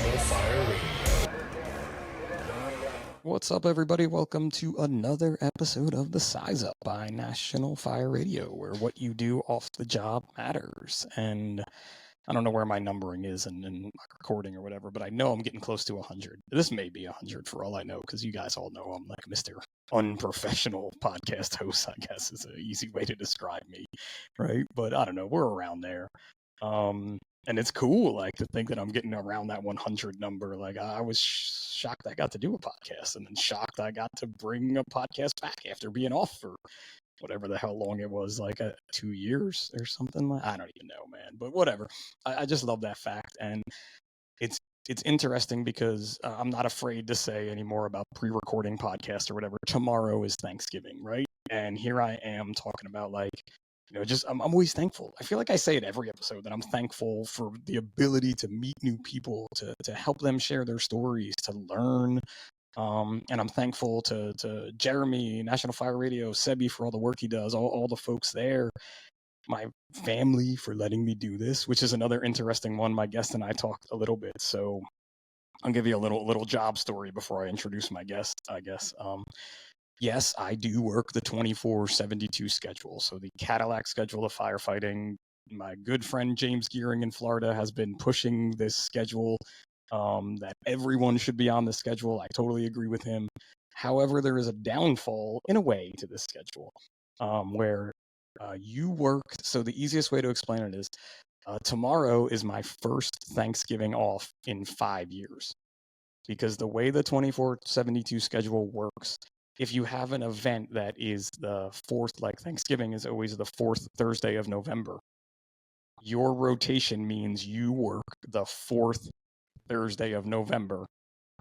National Fire Radio. What's up, everybody? Welcome to another episode of The Size Up by National Fire Radio, where what you do off the job matters. And I don't know where my numbering is in my recording or whatever, but I know I'm getting close to 100. This may be 100 for all I know, because you guys all know I'm like Mr. Unprofessional podcast host, I guess is an easy way to describe me, right? But I don't know, we're around there. And it's cool, like, to think that I'm getting around that 100 number. Like, I was shocked I got to do a podcast, and then shocked I got to bring a podcast back after being off for whatever the hell long it was, like 2 years or something. I don't even know, man. But whatever. I just love that fact, and it's interesting because I'm not afraid to say anymore about pre-recording podcasts or whatever. Tomorrow is Thanksgiving, right? And here I am talking about, like, just I'm always thankful. I feel like I say it every episode that I'm thankful for the ability to meet new people, to help them share their stories, to learn. And I'm thankful to Jeremy, National Fire Radio, Sebi for all the work he does, all the folks there, my family for letting me do this, which is another interesting one. My guest and I talked a little bit, so I'll give you a little job story before I introduce my guest, I guess. Yes, I do work the 24/72 schedule. So the Cadillac schedule of firefighting. My good friend James Gearing in Florida has been pushing this schedule, that everyone should be on the schedule. I totally agree with him. However, there is a downfall, in a way, to this schedule, where you work. So the easiest way to explain it is tomorrow is my first Thanksgiving off in 5 years. Because the way the 24/72 schedule works, if you have an event that is the fourth, like Thanksgiving is always the fourth Thursday of November, your rotation means you work the fourth Thursday of November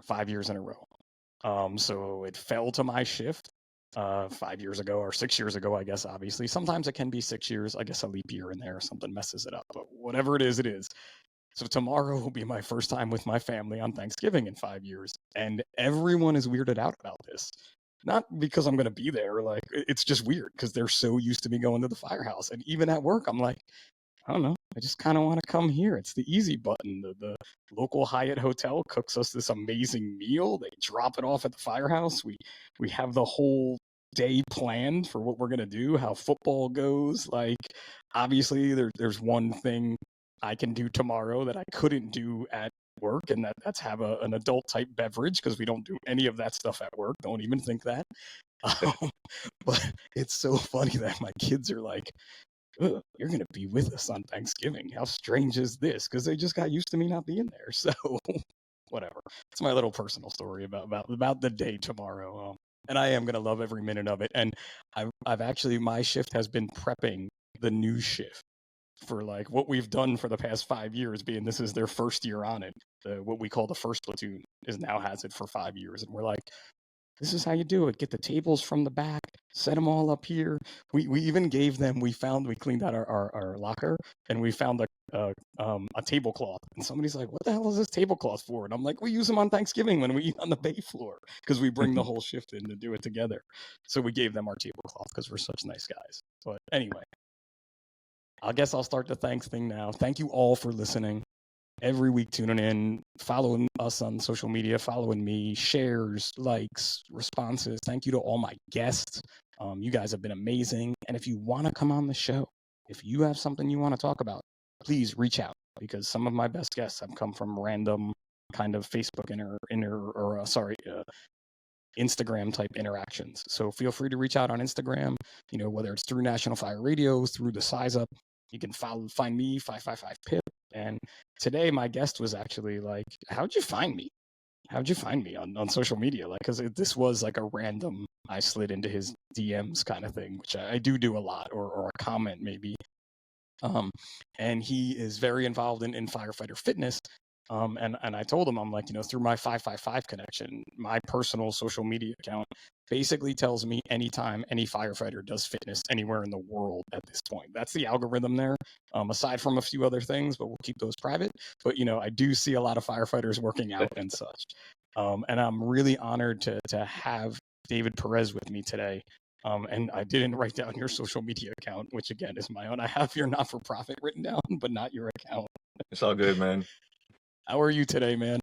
5 years in a row. So it fell to my shift 5 years ago, or 6 years ago, I guess. Obviously, sometimes it can be 6 years. I guess a leap year in there, something messes it up. But whatever it is, it is. So tomorrow will be my first time with my family on Thanksgiving in 5 years, and everyone is weirded out about this. Not because I'm going to be there, like, it's just weird because they're so used to me going to the firehouse. And even at work, I'm like, I don't know, I just kind of want to come here. It's the easy button. The local Hyatt hotel cooks us this amazing meal. They drop it off at the firehouse. We have the whole day planned for what we're going to do, how football goes. Like, obviously, there's one thing I can do tomorrow that I couldn't do at work, and that's have an adult type beverage, because we don't do any of that stuff at work. Don't even think that. But it's so funny that my kids are like, you're going to be with us on Thanksgiving. How strange is this? Because they just got used to me not being there. So whatever. It's my little personal story about the day tomorrow. And I am going to love every minute of it. And I've actually, my shift has been prepping the new shift for, like, what we've done for the past 5 years, being this is their first year on it. What we call the first platoon has it for 5 years. And we're like, this is how you do it. Get the tables from the back, set them all up here. We even gave them, we cleaned out our locker, and we found a tablecloth. And somebody's like, what the hell is this tablecloth for? And I'm like, we use them on Thanksgiving when we eat on the bay floor, because we bring the whole shift in to do it together. So we gave them our tablecloth because we're such nice guys. But anyway, I guess I'll start the thanks thing now. Thank you all for listening. Every week tuning in, following us on social media, following me, shares, likes, responses. Thank you to all my guests. You guys have been amazing. And if you want to come on the show, if you have something you want to talk about, please reach out, because some of my best guests have come from random kind of Facebook Instagram type interactions. So feel free to reach out on Instagram, whether it's through National Fire Radio, through the Size Up. You can find me, 555 Pip. And today my guest was actually like, how'd you find me? How'd you find me on social media? Like, because this was like a random, I slid into his DMs kind of thing, which I do a lot, or a comment maybe. And he is very involved in firefighter fitness. And I told him, I'm like, through my 555 connection, my personal social media account basically tells me anytime any firefighter does fitness anywhere in the world at this point. That's the algorithm there, aside from a few other things, but we'll keep those private. But, I do see a lot of firefighters working out and such. And I'm really honored to have David Perez with me today. And I didn't write down your social media account, which again is my own. I have your not-for-profit written down, but not your account. It's all good, man. How are you today, man?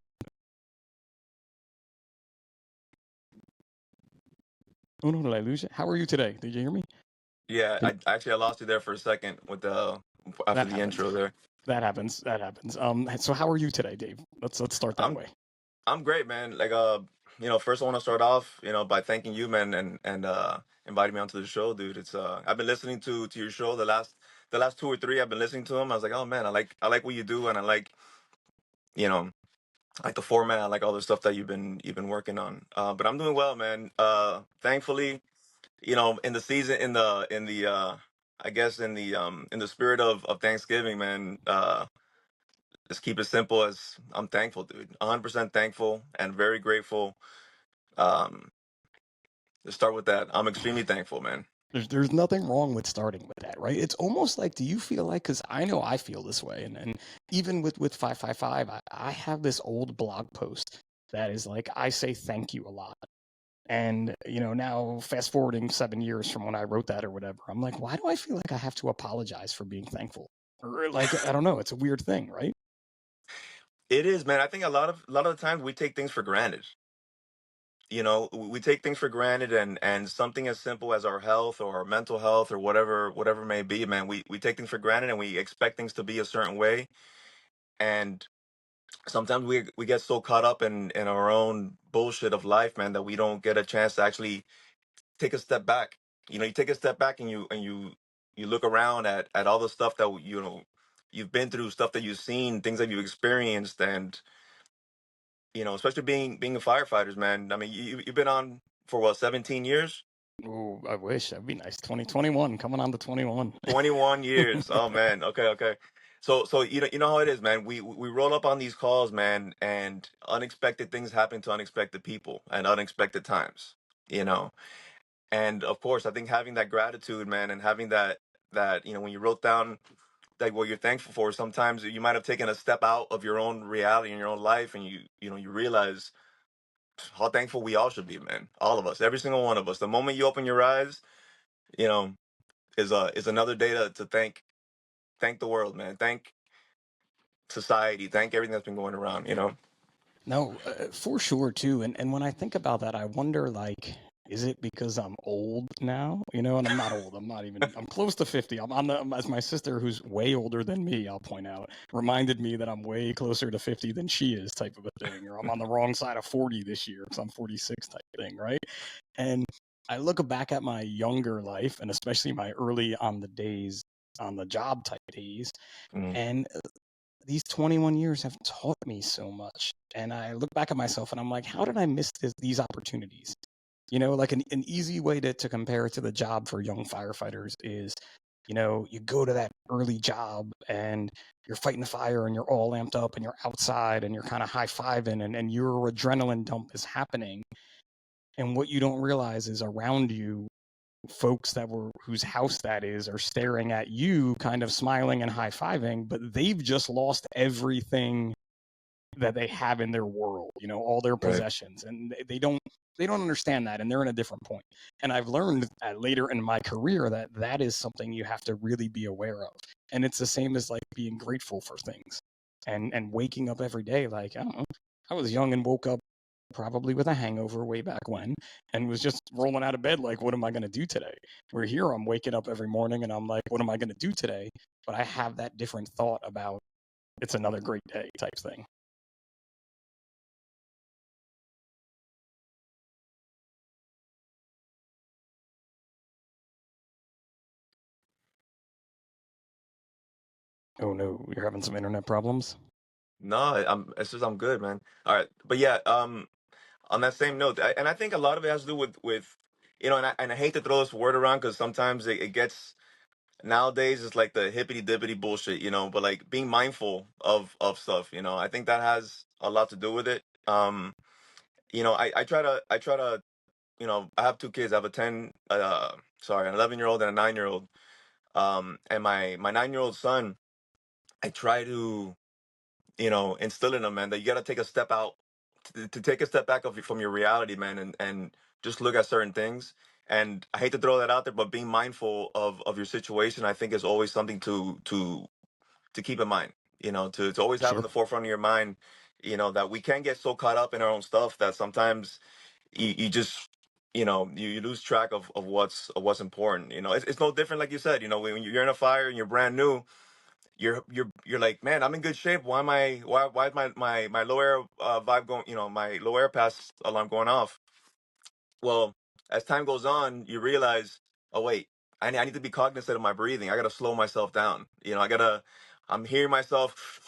Oh no, did I lose you? How are you today? Did you hear me? Yeah, Can- I lost you there for a second with the after That the happens. intro there. That happens. That happens. So how are you today, Dave? Let's start that I'm way. I'm great, man. First I want to start off, by thanking you, man, and inviting me onto the show, dude. It's I've been listening to your show the last two or three. I've been listening to them. I was like, oh man, I like what you do, and you know I like the format. I like all the stuff that you've been working on. But I'm doing well, man. Thankfully, in the season, in the I guess in the spirit of Thanksgiving, man. Just keep it simple as I'm thankful, dude. 100% thankful and very grateful. Um, let's start with that. I'm extremely thankful, man. There's nothing wrong with starting with that, right? It's almost like, do you feel like, because I know I feel this way, and even with 555, I have this old blog post that is like, I say thank you a lot. And, now fast forwarding 7 years from when I wrote that or whatever, I'm like, why do I feel like I have to apologize for being thankful? Or like, I don't know, it's a weird thing, right? It is, man. I think a lot of the times we take things for granted. We take things for granted, and something as simple as our health or our mental health or whatever it may be, man. We take things for granted and we expect things to be a certain way, and sometimes we get so caught up in our own bullshit of life, man, that we don't get a chance to actually take a step back. You take a step back and you look around at all the stuff that you've been through, stuff that you've seen, things that you've experienced, and especially being a firefighters, man. I mean, you've been on for what, 17 years, Oh, I wish. That'd be nice. 2021, coming on to 21. 21 years. Oh man, okay, okay. So you know how it is, man. We roll up on these calls, man, and unexpected things happen to unexpected people and unexpected times. You know, And of course, I think having that gratitude, man, and having that when you wrote down like what you're thankful for, sometimes you might have taken a step out of your own reality in your own life, and you realize how thankful we all should be, man. All of us, every single one of us. The moment you open your eyes, you know, is another day to thank the world, man. Thank society. Thank everything that's been going around. No, for sure too. And when I think about that, I wonder like, is it because I'm old now? And I'm not old. I'm not even. I'm close to 50. I'm on the as my sister, who's way older than me. I'll point out, reminded me that I'm way closer to 50 than she is, type of a thing. Or I'm on the wrong side of 40 this year because I'm 46, type thing, right? And I look back at my younger life, and especially my early on the days, on the job type days, Mm, and these 21 years have taught me so much. And I look back at myself and I'm like, how did I miss these opportunities? Like an easy way to compare it to the job for young firefighters is, you go to that early job and you're fighting the fire and you're all amped up and you're outside and you're kind of high fiving and your adrenaline dump is happening. And what you don't realize is around you, folks that were whose house that is are staring at you kind of smiling and high-fiving, but they've just lost everything that they have in their world, all their right. possessions, and they don't understand that, and they're in a different point. And I've learned later in my career that that is something you have to really be aware of. And it's the same as like being grateful for things and waking up every day. Like, I don't know, I was young and woke up probably with a hangover way back when, and was just rolling out of bed like, what am I going to do today? Where here I'm waking up every morning and I'm like, what am I going to do today? But I have that different thought about it's another great day type thing. Oh no, you're having some internet problems? No, it's just I'm good, man. All right, but yeah, on that same note, and I think a lot of it has to do with and I hate to throw this word around because sometimes it gets nowadays it's like the hippity dippity bullshit, but like being mindful of stuff, I think that has a lot to do with it. I try to I have two kids. I have a an 11-year-old and a 9-year-old. And my 9-year-old son, I try to instill in him, man, that you got to take a step out, to take a step back from your reality, man, and just look at certain things. And I hate to throw that out there, but being mindful of your situation, I think, is always something to keep in mind. To always have in Sure. the forefront of your mind. That we can get so caught up in our own stuff that sometimes you just you lose track of what's important. It's no different, like you said. When you're in a fire and you're brand new, you're like, man, I'm in good shape. Why is my low air vibe going? My low air pass alarm going off. Well, as time goes on, you realize, oh wait, I need to be cognizant of my breathing. I gotta slow myself down. I'm hearing myself.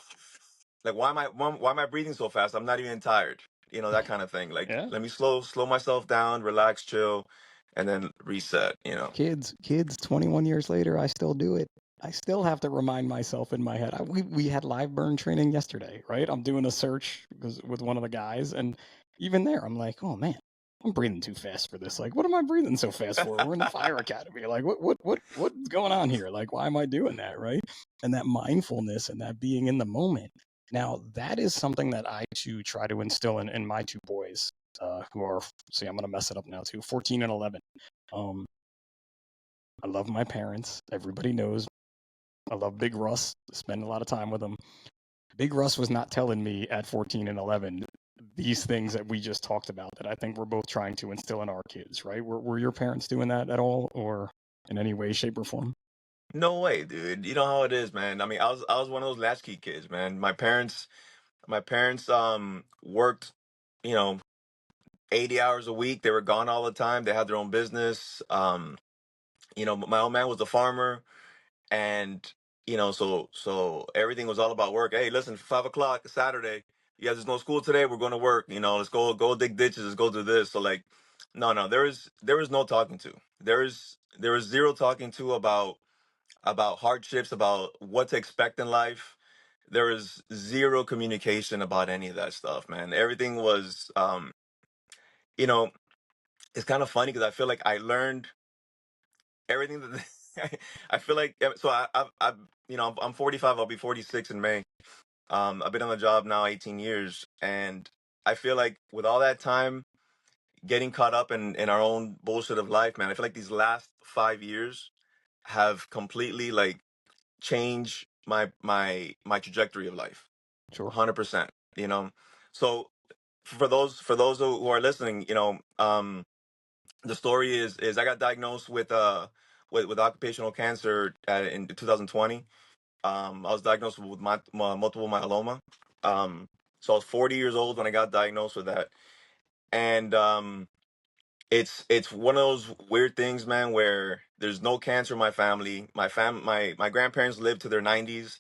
Like, why am I breathing so fast? I'm not even tired. That kind of thing. Like, Yeah. let me slow myself down, relax, chill, and then reset. Kids, 21 years later, I still do it. I still have to remind myself in my head. We had live burn training yesterday, right? I'm doing a search with one of the guys, and even there, I'm like, oh man, I'm breathing too fast for this. Like, what am I breathing so fast for? We're in the fire academy. Like, what's going on here? Like, why am I doing that, right? And that mindfulness and that being in the moment. Now, that is something that I too try to instill in my two boys, who are, see, I'm gonna mess it up now too, 14 and 11. Um, I love my parents. Everybody knows I love Big Russ. Spend a lot of time with him. Big Russ was not telling me at 14 and 11 these things that we just talked about that I think we're both trying to instill in our kids, right? Were your parents doing that at all or in any way, shape, or form? No way, dude. You know how it is, man. I mean, I was one of those latchkey kids, man. My parents worked, you know, 80 hours a week. They were gone all the time. They had their own business. My old man was a farmer, and so everything was all about work. Hey, listen, 5 o'clock Saturday. Yeah, there's no school today. We're going to work. Let's go dig ditches. Let's go do this. So like, no, there was no talking to. There was zero talking to about hardships, about what to expect in life. There was zero communication about any of that stuff, man. Everything was, you know, it's kind of funny because I feel like I learned everything that I feel like. So I'm 45. I'll be 46 in May. I've been on the job now 18 years, and I feel like with all that time getting caught up in our own bullshit of life, man, I feel like these last 5 years have completely like changed my trajectory of life, Sure. 100%. So for those who are listening, the story is I got diagnosed with occupational cancer in 2020. I was diagnosed with multiple myeloma. So I was 40 years old when I got diagnosed with that, and it's one of those weird things, man, where there's no cancer in my family. My grandparents lived to their 90s.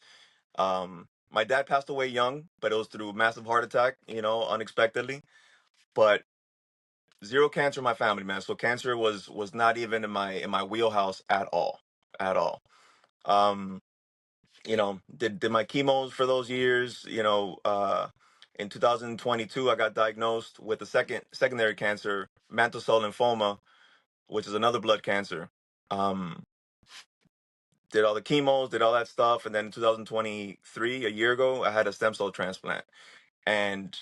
My dad passed away young, but it was through massive heart attack, unexpectedly. But zero cancer in my family, man. So cancer was not even in my wheelhouse at all, at all. Um, did my chemos for those years. In 2022, I got diagnosed with a secondary cancer, mantle cell lymphoma, which is another blood cancer. Um, did all the chemos, did all that stuff, and then in 2023, a year ago, I had a stem cell transplant. And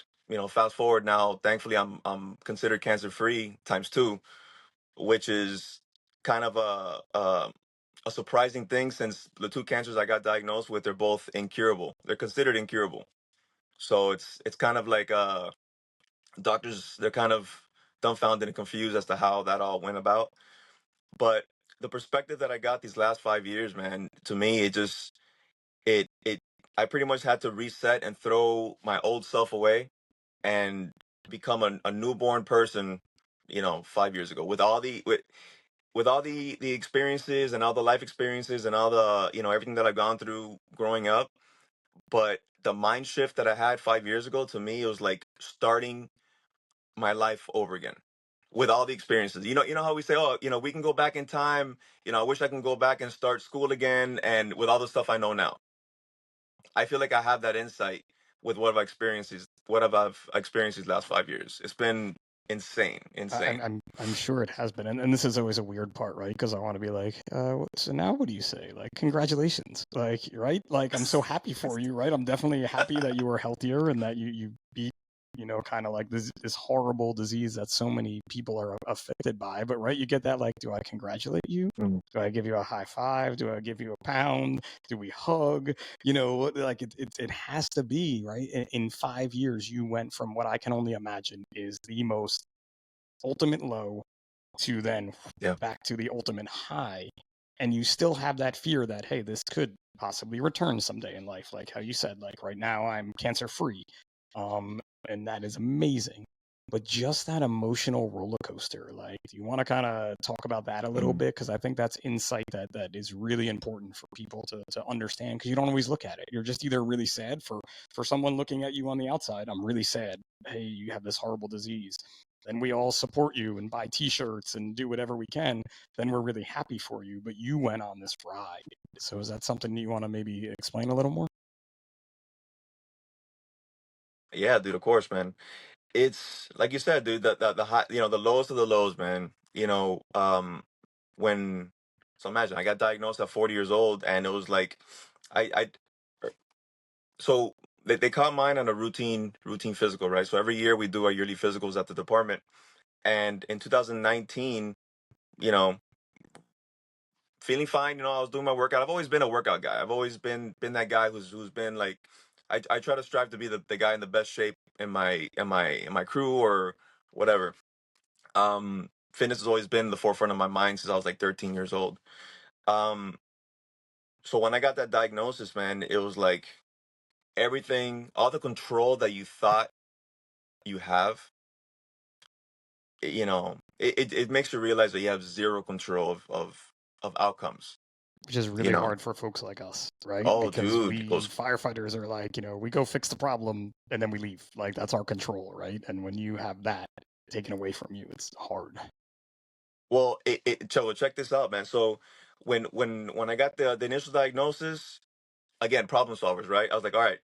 fast forward now, thankfully, I'm considered cancer free times two, which is kind of a surprising thing since the two cancers I got diagnosed with, they're both incurable. They're considered incurable. So it's kind of like doctors, they're kind of dumbfounded and confused as to how that all went about. But the perspective that I got these last 5 years, man, to me, it I pretty much had to reset and throw my old self away and become a newborn person, 5 years ago, with all the experiences and all the life experiences and all the everything that I've gone through growing up. But the mind shift that I had 5 years ago, to me, it was like starting my life over again with all the experiences. You know how we say, oh, we can go back in time. I wish I can go back and start school again. And with all the stuff I know now, I feel like I have that insight with what I've experienced these last 5 years. It's been insane, I'm insane. I'm I'm sure it has been, and this is always a weird part, right? Because I want to be like, so now what do you say? Like, congratulations, like, right? Like, I'm so happy for you, right? I'm definitely happy that you were healthier and that you beat, kind of like this horrible disease that so many people are affected by. But right, you get that, like, do I congratulate you? Mhm. Do I give you a high five? Do I give you a pound? Do we hug? Like it has to be right. In 5 years, you went from what I can only imagine is the most ultimate low to then Yeah. back to the ultimate high. And you still have that fear that, hey, this could possibly return someday in life. Like how you said, like right now I'm cancer free. Um, and that is amazing. But just that emotional roller coaster, like, do you want to kind of talk about that a little Mhm. bit? Because I think that's insight that is really important for people to understand. Because you don't always look at it. You're just either really sad for someone looking at you on the outside. I'm really sad. Hey, you have this horrible disease. Then we all support you and buy T-shirts and do whatever we can. Then we're really happy for you. But you went on this ride. So is that something you want to maybe explain a little more? Yeah, dude, of course, man. It's like you said, dude, the high, the lowest of the lows, man. When so imagine I got diagnosed at 40 years old, and it was like I er, so they caught mine on a routine physical, right? So every year we do our yearly physicals at the department. And in 2019, you know, feeling fine, I was doing my workout. I've always been a workout guy. I've always been that guy who's been like I try to strive to be the guy in the best shape in my crew or whatever. Fitness has always been the forefront of my mind since I was like 13 years old. Um, so when I got that diagnosis, man, it was like everything, all the control that you thought you have, it makes you realize that you have zero control of outcomes, Which is you really know. hard for folks like us, right? Oh, Because dude, we firefighters are like, we go fix the problem and then we leave. Like that's our control, right? And when you have that taken away from you, it's hard. well, check this out, man. So when I got the initial diagnosis, again, problem solvers, right? I was like, all right,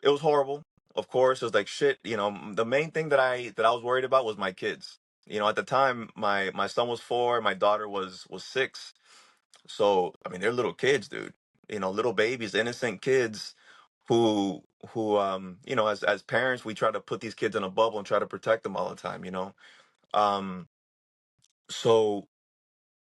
it was horrible. Of course, it was like shit. The main thing that I was worried about was my kids. At the time, my son was 4, my daughter was 6. So I mean, they're little kids, dude. Little babies, innocent kids who as parents, we try to put these kids in a bubble and try to protect them all the time. Um, so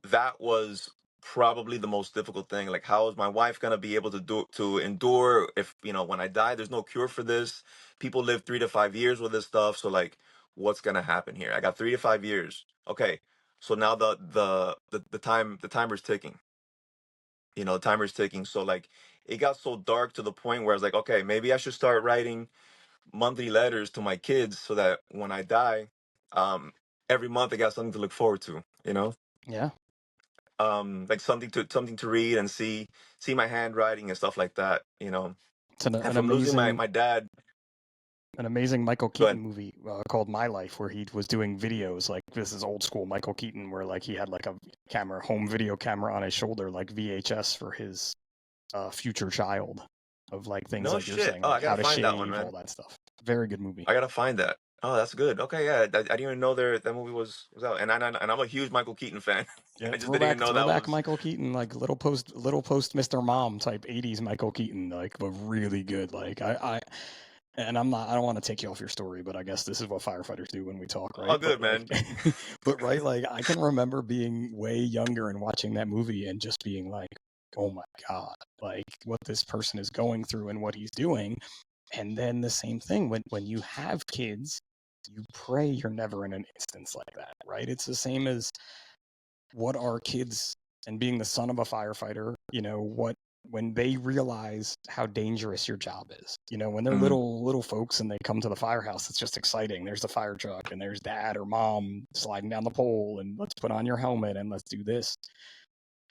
that was probably the most difficult thing. Like, how is my wife gonna be able to endure if when I die? There's no cure for this. People live 3 to 5 years with this stuff. So like, what's gonna happen here? I got 3 to 5 years. Okay, so now the timer's ticking. The timer's ticking. So like, it got so dark to the point where I was like, okay, maybe I should start writing monthly letters to my kids so that when I die, um, every month I got something to look forward to. Yeah. Like something to read and see my handwriting and stuff like that. It's And an from losing my amazing my dad. an amazing Michael Go Keaton ahead. movie called My Life, where he was doing videos. Like this is old school Michael Keaton, where like he had like a home video camera on his shoulder, like VHS for his future child, of like things No like you're shit. saying, Oh, I like how gotta to find that one, shave, all man. that stuff. Very good movie. I gotta find that. Oh, that's good. Okay, yeah. I didn't even know that movie was out, and I'm a huge Michael Keaton fan. Yeah, I just didn't even know that throwback was. Michael Keaton, like little post Mr. Mom type '80s Michael Keaton, like but really good. Like and I don't want to take you off your story, but I guess this is what firefighters do when we talk, right? Oh, But good, like, man. but right, like I can remember being way younger and watching that movie and just being like, oh my god, like what this person is going through and what he's doing. And then the same thing when you have kids, you pray you're never in an instance like that, right? It's the same as what are kids and being the son of a firefighter, what when they realize how dangerous your job is. When they're Mhm. little folks and they come to the firehouse, it's just exciting. There's the fire truck and there's dad or mom sliding down the pole and let's put on your helmet and let's do this.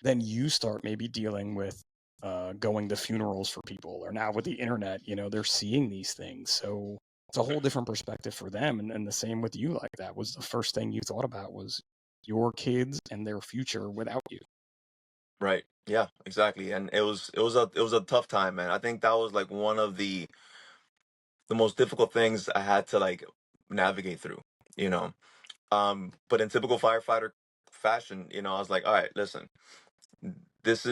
Then you start maybe dealing with going to funerals for people, or now with the internet, they're seeing these things. So it's a whole different perspective for them. And the same with you, like that was the first thing you thought about was your kids and their future without you. Right. Yeah, exactly. And it was a tough time, man. I think that was like one of the most difficult things I had to like navigate through, you know. But in typical firefighter fashion, I was like, all right, listen, these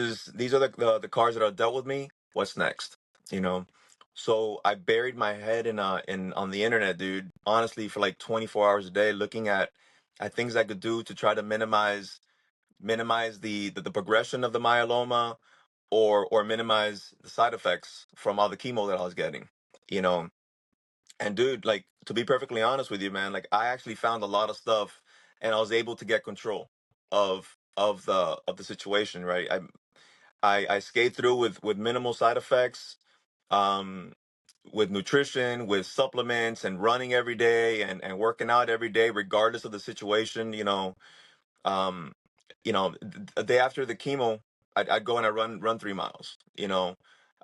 are the cards that are dealt with me. What's next? You know. So I buried my head in on the internet, dude, honestly, for like 24 hours a day looking at things I could do to try to minimize the progression of the myeloma, or minimize the side effects from all the chemo that I was getting. You know, and dude, like, to be perfectly honest with you, man, like I actually found a lot of stuff and I was able to get control of the situation, right? I skate through with minimal side effects, um, with nutrition, with supplements, and running every day, and working out every day, regardless of the situation. Um, a day after the chemo, I'd go and I run 3 miles.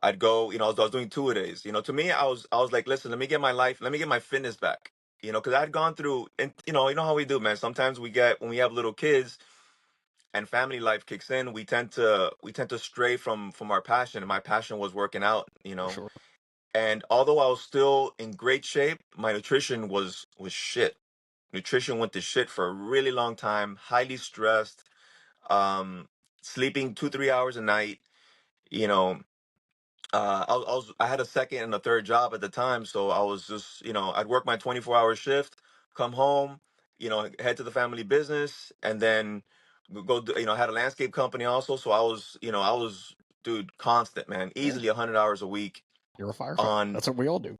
I'd go. I was doing 2 a days. To me, I was like, listen, let me get my fitness back. Because I'd gone through, and you know how we do, man. Sometimes when we have little kids and family life kicks in, we tend to stray from our passion. And my passion was working out. For sure. And although I was still in great shape, my nutrition was shit. Nutrition went to shit for a really long time. Highly stressed, um, sleeping 2 3 hours a night. You know, I had a second and a third job at the time, so I was just I'd work my 24-hour shift, come home, head to the family business, and then go. I had a landscape company also, so I was dude constant, man, Yeah. easily 100 hours a week You're a firefighter. on. That's what we all do.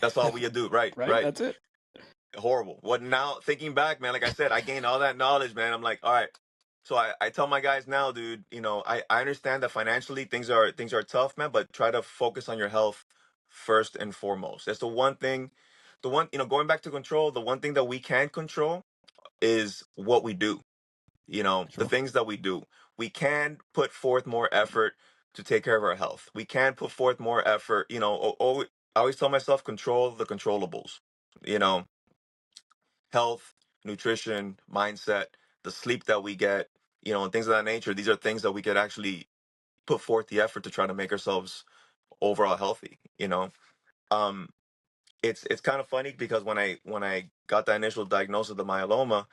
That's all we do, right? Right? Right. That's it. Horrible. What now? Thinking back, man, like I said, I gained all that knowledge, man. I'm like, all right. So I tell my guys now, dude. I understand that financially things are tough, man. But try to focus on your health first and foremost. That's the one thing. The one, going back to control. The one thing that we can control is what we do. The Sure. things that we do. We can put forth more effort to take care of our health. We can put forth more effort. I always tell myself, control the controllables. You know Health, nutrition, mindset, the sleep that we get, and things of that nature. These are things that we could actually put forth the effort to try to make ourselves overall healthy. Um, it's kind of funny because when I got the initial diagnosis of the myeloma,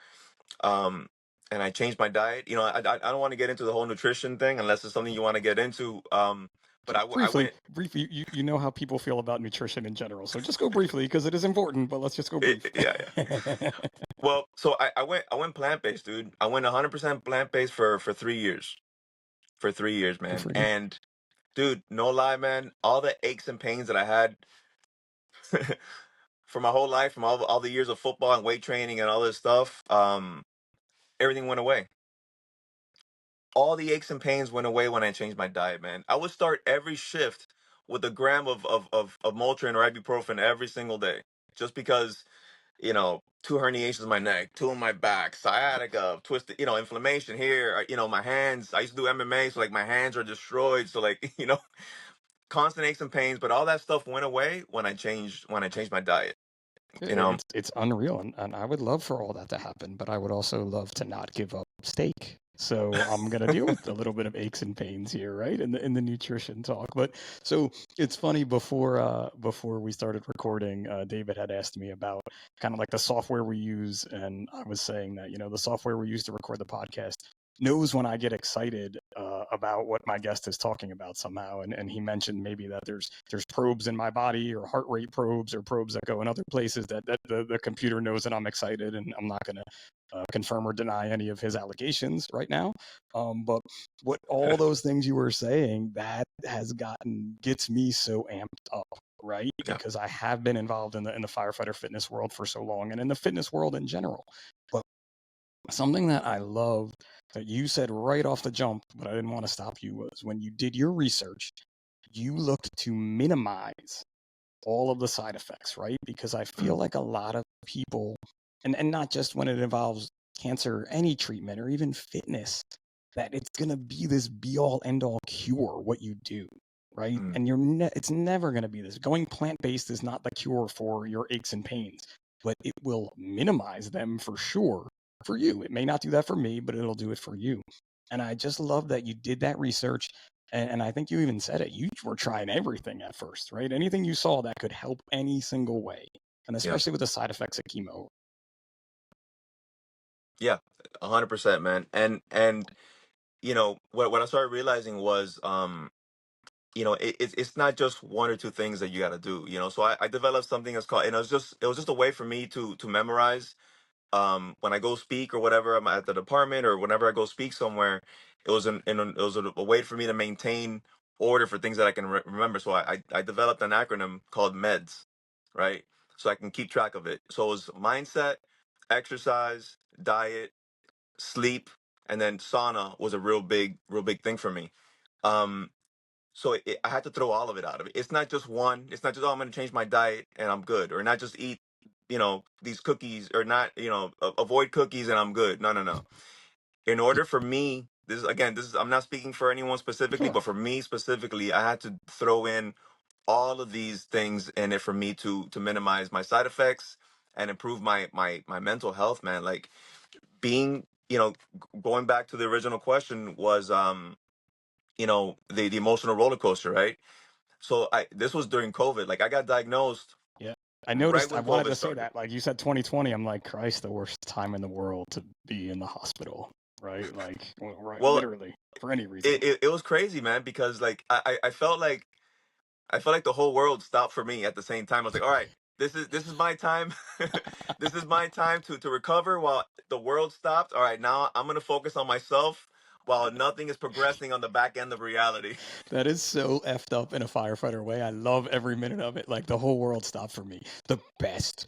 um, and I changed my diet. I don't want to get into the whole nutrition thing unless it's something you want to get into. But Just I briefly, went. briefly, you know how people feel about nutrition in general. So just go briefly because it is important, but let's just go brief. Yeah, yeah. Well, so I went plant based, dude. I went 100% plant based for 3 years. For 3 years, Good man. for you. And dude, no lie, man, all the aches and pains that I had for my whole life, from all the years of football and weight training and all this stuff, everything went away. All the aches and pains went away when I changed my diet, man. I would start every shift with a gram of Motrin or ibuprofen every single day, just because two herniations in my neck, two in my back, sciatica, twisted, inflammation here. My hands. I used to do MMA, so like my hands are destroyed. So like, constant aches and pains, but all that stuff went away when I changed my diet. You know, It's unreal, and I would love for all that to happen, but I would also love to not give up steak. So I'm gonna deal with a little bit of aches and pains here, right? In the nutrition talk. But so it's funny before we started recording, David had asked me about kind of like the software we use, and I was saying that the software we use to record the podcast knows when I get excited about what my guest is talking about somehow. And he mentioned maybe that there's probes in my body or heart rate probes or probes that go in other places that the computer knows that I'm excited, and I'm not going to confirm or deny any of his allegations right now. But what all those things you were saying that gets me so amped up, right? yeah, Because I have been involved in the firefighter fitness world for so long and in the fitness world in general. But something that I love that you said right off the jump, but I didn't want to stop you, was when you did your research, you looked to minimize all of the side effects, right? Because I feel mm, like a lot of people, and not just when it involves cancer, any treatment or even fitness, that it's going to be this be all end all cure what you do, right? mm, And it's never going to be this. Going plant based is not the cure for your aches and pains, but it will minimize them for sure for you. It may not do that for me, but it'll do it for you. And I just love that you did that research. And I think you even said it. You were trying everything at first, right? Anything you saw that could help any single way. And yeah, especially with the side effects of chemo. yeah, 100%, man. And what I started realizing was, it's not just one or two things that you got to do. So I developed something that's called, and it was just a way for me to memorize. When I go speak or whatever, I'm at the department or whenever I go speak somewhere, it was a way for me to maintain order for things that I can remember. So I developed an acronym called MEDS, right? So I can keep track of it. So it was mindset, exercise, diet, sleep, and then sauna was a real big thing for me. Um, so I had to throw all of it out of it. It's not just one. It's not just, oh, I'm going to change my diet and I'm good, or not just eat, these cookies, or not, avoid cookies and I'm good. No, no, no. In order for me, this is, I'm not speaking for anyone specifically, Sure. but for me specifically, I had to throw in all of these things in it for me to minimize my side effects and improve my mental health, man. Like being, going back to the original question was, the emotional roller coaster, right? So this was during COVID. Like I got diagnosed Yeah. I right noticed, I when wanted COVID to say started. that, like you said 2020, I'm like, Christ, the worst time in the world to be in the hospital, right? Like, right, Well, literally, for any reason. it was crazy, man, because like I felt like the whole world stopped for me at the same time. I was like, all right, this is my time. This is my time to recover while the world stopped. All right, now I'm gonna focus on myself while nothing is progressing on the back end of reality. That is so effed up in a firefighter way. I love every minute of it. Like the whole world stopped for me. The best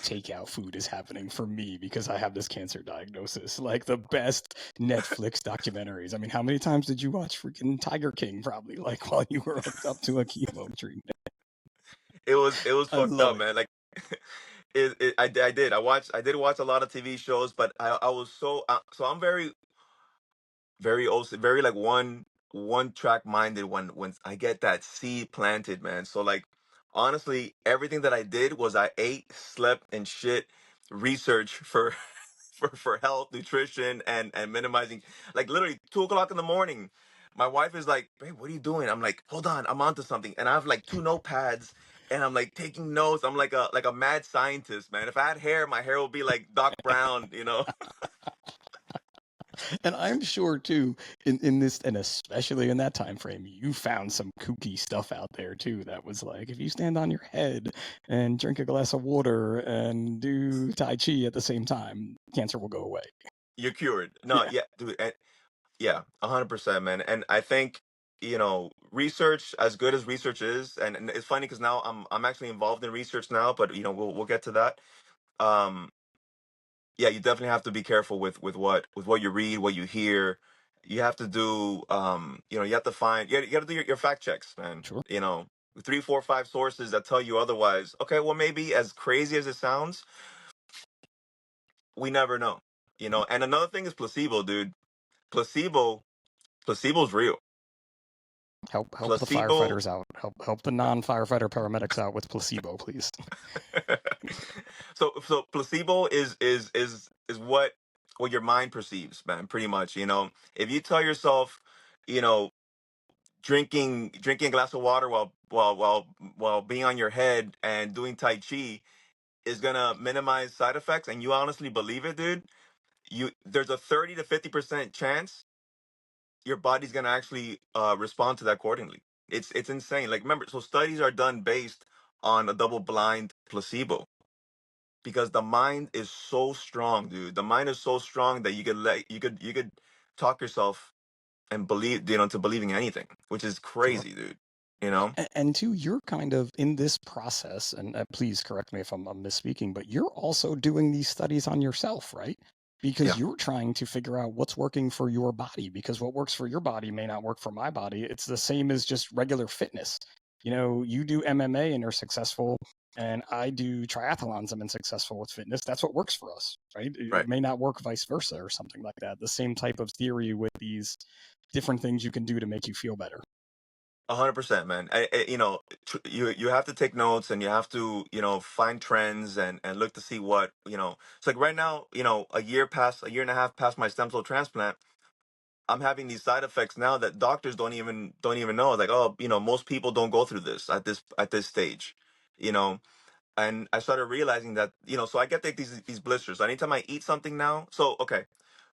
takeout food is happening for me because I have this cancer diagnosis. Like the best Netflix documentaries. I mean, how many times did you watch freaking Tiger King probably like while you were hooked up to a chemo treatment? It was I fucked love up, it. man. Like I did. I did watch a lot of TV shows, but I was so I'm very also very like one track minded when I get that seed planted, man. So like honestly, everything that I did was I ate, slept, and shit research for for health, nutrition, and minimizing. Like literally 2 o'clock in the morning, my wife is like, "Babe, what are you doing?" I'm like, "Hold on, I'm onto something," and I have like two notepads. And I'm like taking notes. I'm like a mad scientist, man. If I had hair, my hair would be like Doc Brown, you know. And I'm sure too, in this, and especially in that time frame, you found some kooky stuff out there too that was like, if you stand on your head and drink a glass of water and do Tai Chi at the same time, cancer will go away. You're cured. No, Yeah, yeah, dude. Yeah, 100%, man. And I think, research, as good as research is, and it's funny because now I'm actually involved in research now, but we'll get to that. Um, yeah, you definitely have to be careful with what you read, what you hear. You have to do, you have to find, you got to do your fact checks, man. sure. 3, 4, 5 sources that tell you otherwise. Okay, well, maybe as crazy as it sounds, we never know. And another thing is placebo, dude. Placebo, placebo's real. Help the Placebo. firefighters out. Help the non-firefighter paramedics out with placebo, please. So placebo is what your mind perceives, man, pretty much. If you tell yourself, you know, drinking a glass of water while being on your head and doing tai chi is gonna minimize side effects, and you honestly believe it, dude, there's a 30 to 50% chance your body's gonna actually respond to that accordingly. It's insane. Like remember, so studies are done based on a double blind placebo, because the mind is so strong, dude. The mind is so strong that you could talk yourself and believe, to believing anything, which is Sure. crazy, dude. You know? And two, you're kind of in this process, and please correct me if I'm misspeaking, but you're also doing these studies on yourself, right? Because Yeah, you're trying to figure out what's working for your body, because what works for your body may not work for my body. It's the same as just regular fitness. You do MMA and you're successful, and I do triathlons and I'm successful with fitness. That's what works for us, right? It right. may not work vice versa or something like that. The same type of theory with these different things you can do to make you feel better. 100%, man. You have to take notes, and you have to find trends and look to see what It's like right now, a year and a half past my stem cell transplant. I'm having these side effects now that doctors don't even know. Like, oh, most people don't go through this at this stage, you know. And I started realizing that, so I get like these blisters. Anytime I eat something now, so okay,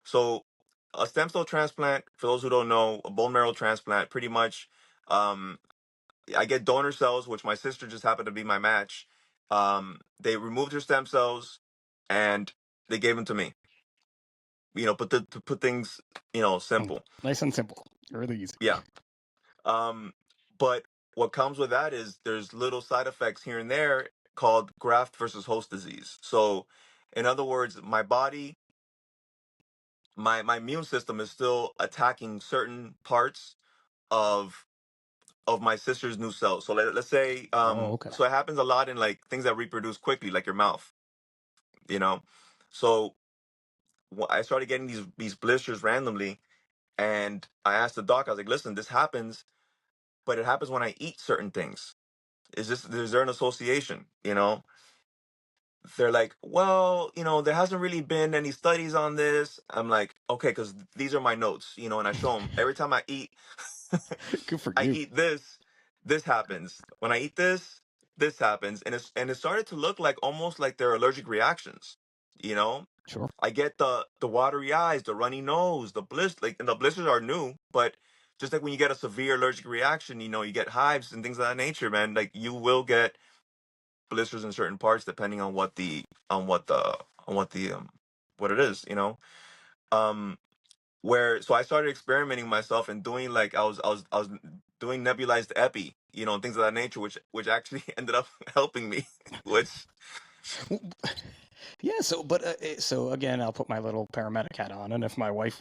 so a stem cell transplant, for those who don't know, a bone marrow transplant, pretty much, um, I get donor cells, which my sister just happened to be my match. They removed her stem cells, and they gave them to me. To put things, Mm. simple. Nice and simple, really easy. Yeah. Um, but what comes with that is there's little side effects here and there called graft versus host disease. So In other words, my body, my immune system is still attacking certain parts of my sister's new cells. So let's say, Oh, okay. so it happens a lot in like things that reproduce quickly, like your mouth, you know. So I started getting these blisters randomly, and I asked the doc. I was like, "Listen, this happens, but it happens when I eat certain things. Is there an association?" They're like, "Well, there hasn't really been any studies on this." I'm like, "Okay, because these are my notes, and I show them every time I eat, Good for I you. eat this happens. When I eat this happens, and it started to look like almost like they're allergic reactions. You know, Sure. I get the watery eyes, the runny nose, the and the blisters are new, but just like when you get a severe allergic reaction, you get hives and things of that nature, man. Like you will get blisters in certain parts depending on what it is. Um, where so I started experimenting myself and doing like I was doing nebulized epi, and things of that nature, which actually ended up helping me, which Yeah, so again, I'll put my little paramedic hat on, and if my wife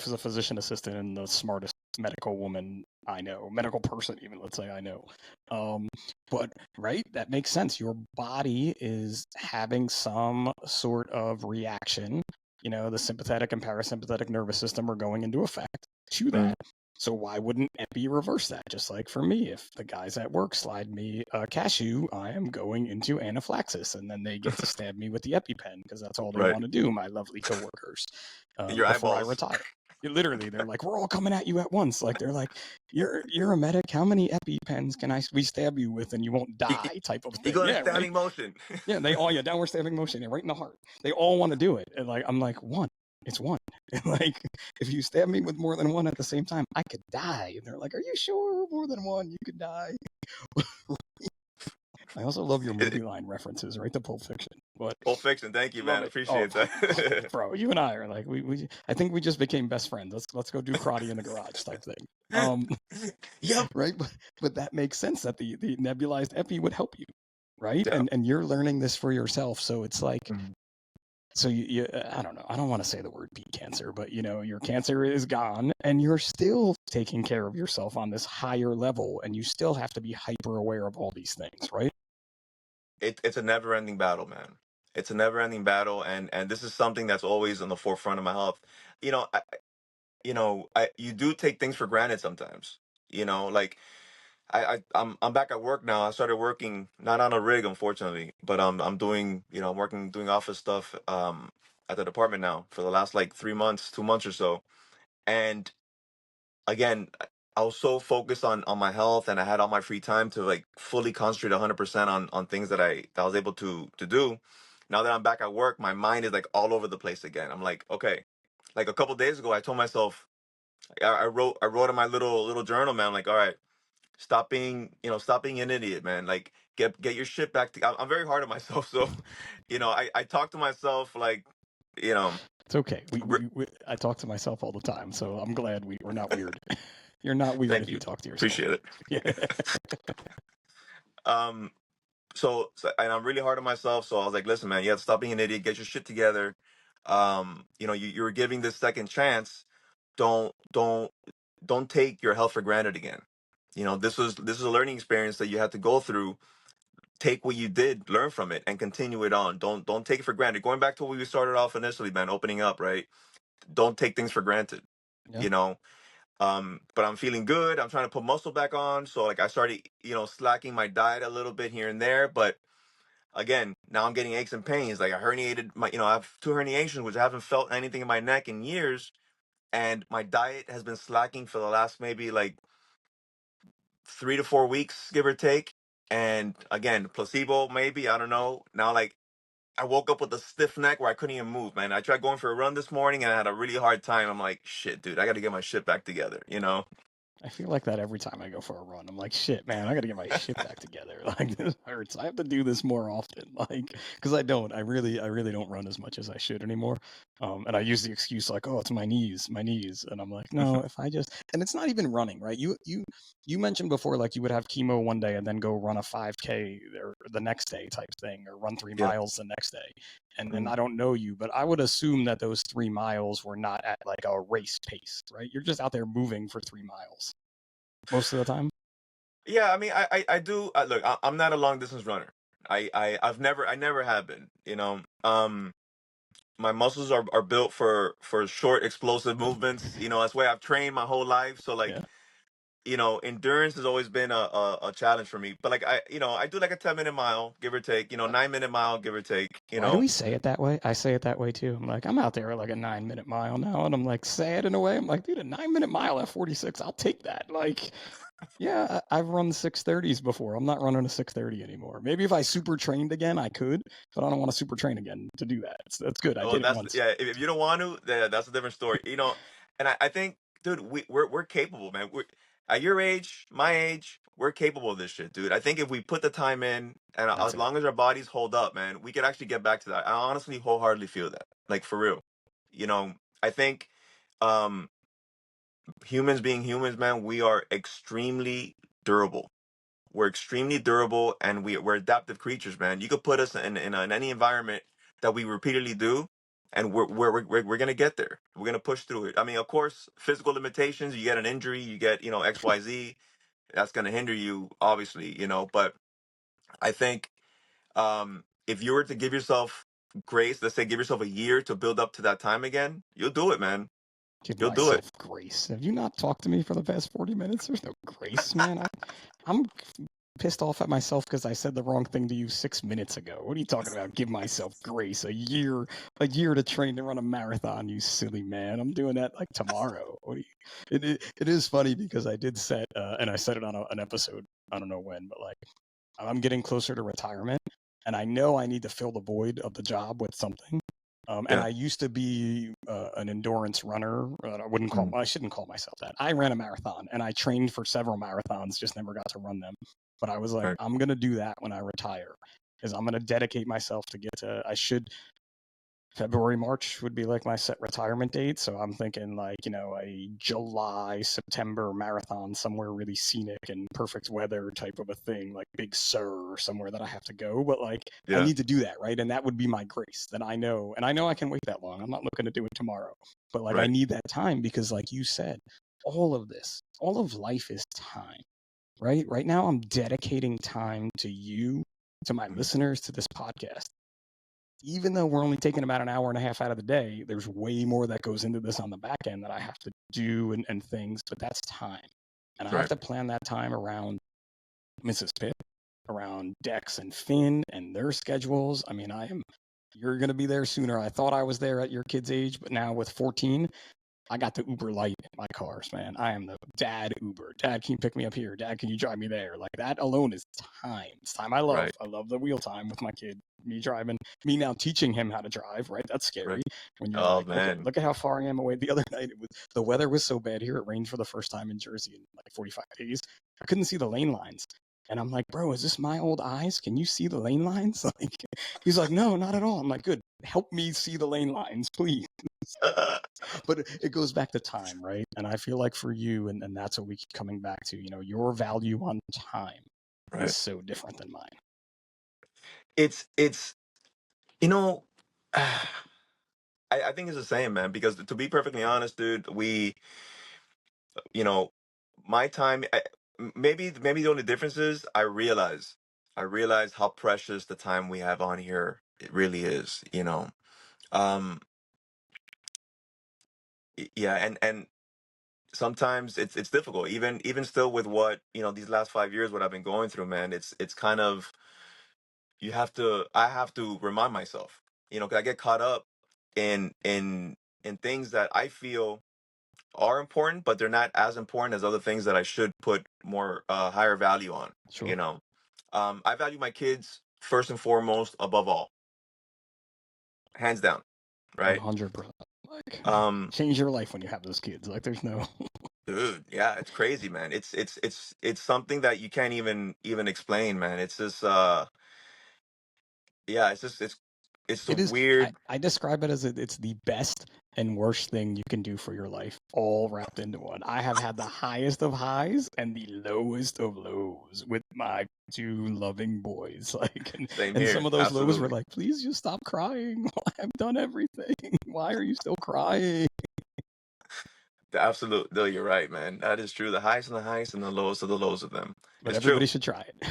is a physician assistant and the smartest medical woman I know, medical person even, let's say I know. Um, but right, that makes sense. Your body is having some sort of reaction. The sympathetic and parasympathetic nervous system are going into effect to mm, that. So why wouldn't epi reverse that? Just like for me, if the guys at work slide me a cashew, I am going into anaphylaxis, and then they get to stab me with the EpiPen because that's all they right want to do, my lovely coworkers, in your before I eyeballs. retire. Literally, they're like, "We're all coming at you at once." Like they're like, "You're a medic. How many EpiPens can we stab you with, and you won't You, die?" Type of you thing. go in Yeah, right. standing motion. Yeah, they all downward stabbing motion, yeah, right in the heart. They all want to do it, and like I'm like one. It's one. And like if you stab me with more than one at the same time, I could die. And they're like, "Are you sure? More than one, you could die." I also love your movie line references, right? To Pulp Fiction. But Pulp Fiction. Thank you, love man. it. Oh, Appreciate that. bro, you and I are like we. I think we just became best friends. Let's go do karate in the garage type thing. Yep. Right. But that makes sense that the nebulized epi would help you, right? Yeah. And you're learning this for yourself, so it's like Mhm. so I don't know. I don't want to say the word beat cancer, but your cancer is gone and you're still taking care of yourself on this higher level, and you still have to be hyper aware of all these things, right? It's a never ending battle, man. It's a never ending battle, and this is something that's always on the forefront of my health. You know, you do take things for granted sometimes. Like I'm back at work now. I started working not on a rig, unfortunately, but I'm doing I'm working doing office stuff at the department now for the last like 3 months, 2 months or so. And again, I was so focused on my health, and I had all my free time to like fully concentrate 100% on things that I was able to do. Now that I'm back at work, my mind is like all over the place again. I'm like, okay, like a couple days ago, I told myself, I wrote in my little journal, man. I'm like, all right, stop being an idiot, man. Like get your shit back to. I'm very hard on myself, so I talk to myself like, you know, It's okay. re- I talk to myself all the time, so I'm glad we're not weird. You're not weird thank if you you, talk to yourself. appreciate it. Yeah. um, and I'm really hard on myself, so I was like, listen, man, you have to stop being an idiot, get your shit together. You're giving this second chance. Don't don't take your health for granted again. This is a learning experience that you had to go through. Take what you did, learn from it, and continue it on. Don't take it for granted. Going back to what we started off initially, man, opening up, right? Don't take things for granted. Yeah. You know. But I'm feeling good. I'm trying to put muscle back on. So like I started, slacking my diet a little bit here and there. But again, now I'm getting aches and pains. Like I herniated I have two herniations, which I haven't felt anything in my neck in years. And my diet has been slacking for the last maybe like 3 to 4 weeks, give or take. And again, placebo, maybe, I don't know. Now, like, I woke up with a stiff neck where I couldn't even move, man. I tried going for a run this morning and I had a really hard time. I'm like, shit, dude, I got to get my shit back together. I feel like that every time I go for a run. I'm like, shit, man, I got to get my shit back together. Like this hurts. I have to do this more often. Like, because I don't. I really don't run as much as I should anymore. And I use the excuse like, oh, it's my knees, my knees. And I'm like, no, if I just, and it's not even running, right? You mentioned before like you would have chemo one day and then go run a 5K or the next day type thing, or run three Yeah. miles the next day. and I don't know you, but I would assume that those 3 miles were not at like a race pace, right? You're just out there moving for 3 miles most of the time. Yeah, I mean, I do. Look, I'm not a long distance runner. I never have been. My muscles are built for short, explosive movements. That's why I've trained my whole life. So like, Yeah. endurance has always been a challenge for me. But like I do like a 10-minute mile, give or take. 9-minute mile, give or take. Why do we say it that way? I say it that way too. I'm like, I'm out there at like a 9 minute mile now, and I'm like sad in a way. I'm like, dude, a 9 minute mile at 46, I'll take that. Like, yeah, I've run 6:30s before. I'm not running a 6:30 anymore. Maybe if I super trained again, I could, but I don't want to super train again to do that. That's good. I Oh, did it that's once. yeah. If you don't want to, yeah, that's a different story. And I think, dude, we're capable, man. We're at your age, my age, we're capable of this shit, dude. I think if we put the time in, and That's as it. long as our bodies hold up, man, we could actually get back to that. I honestly, wholeheartedly feel that, like for real. I think, um, humans being humans, man, we are extremely durable. We're extremely durable, and we're adaptive creatures, man. You could put us in any environment that we repeatedly do, and we're gonna get there. We're gonna push through it. I mean, of course, physical limitations. You get an injury, you get XYZ. That's gonna hinder you, obviously. But I think, if you were to give yourself grace, let's say give yourself a year to build up to that time again, you'll do it, man. Give You'll do it. myself grace. Have you not talked to me for the past 40 minutes? There's no grace, man. I'm pissed off at myself because I said the wrong thing to you 6 minutes ago. What are you talking about? Give myself grace. A year to train to run a marathon, you silly man. I'm doing that like tomorrow. It is funny because I did set, and I said it on an episode, I don't know when, but like, I'm getting closer to retirement, and I know I need to fill the void of the job with something. And Yeah. I used to be an endurance runner. Mm. I shouldn't call myself that. I ran a marathon and I trained for several marathons, just never got to run them. But I was like, Right. I'm gonna do that when I retire, is I'm gonna dedicate myself to get to. I should February, March would be like my set retirement date. So I'm thinking like, a July, September marathon somewhere really scenic and perfect weather type of a thing, like Big Sur or somewhere that I have to go. But like, I Yeah. need to do that, right? And that would be my grace. That I know, and I know I can wait that long. I'm not looking to do it tomorrow, but like, I Right. need that time because, like you said, all of life is time, right? Right now, I'm dedicating time to you, to my Mm. listeners, to this podcast. Even though we're only taking about an hour and a half out of the day, there's way more that goes into this on the back end that I have to do and things, but that's time. And I have Right. to plan that time around Mrs. Pitt, around Dex and Finn and their schedules. I mean, you're going to be there sooner. I thought I was there at your kid's age, but now with 14, I got the Uber Light in my cars, man. I am the dad Uber. Dad, can you pick me up here? Dad, can you drive me there? Like, that alone is time. It's time I love. Right. I love the wheel time with my kid. Me driving, me now teaching him how to drive, right? That's Right. scary when you're Oh like, okay, man. look at how far I am away. The other night, the weather was so bad here. It rained for the first time in Jersey in like 45 days. I couldn't see the lane lines. And I'm like, bro, is this my old eyes? Can you see the lane lines? Like, he's like, no, not at all. I'm like, good. Help me see the lane lines, please. But it goes back to time, right? And I feel like for you, and that's what we keep coming back to, your value on time is Right. so different than mine. It's you know I think it's the same, man, because to be perfectly honest, dude, you know my time, maybe the only difference is I realize how precious the time we have on here it really is. um yeah, and sometimes it's difficult, even still, with what these last 5 years, what I've been going through, man. It's kind of, I have to remind myself, 'cause I get caught up in things that I feel are important, but they're not as important as other things that I should put more higher value on. You Sure. know, I value my kids first and foremost, above all, hands down, right? 100%. Like, Um, change your life when you have those kids. Like, there's no. dude, yeah, it's crazy, man. It's something that you can't even explain, man. It's just yeah, it's It's a It is. weird. I describe it as it's the best and worst thing you can do for your life, all wrapped into one. I have had the highest of highs and the lowest of lows with my two loving boys. Like, Same and some here. of those lows were Absolutely. like, please just stop crying. I've done everything. Why are you still crying? The absolute. No, you're right, man. That is true. The highest and the highest and the lowest of the lows of them. But It's true. everybody should try it.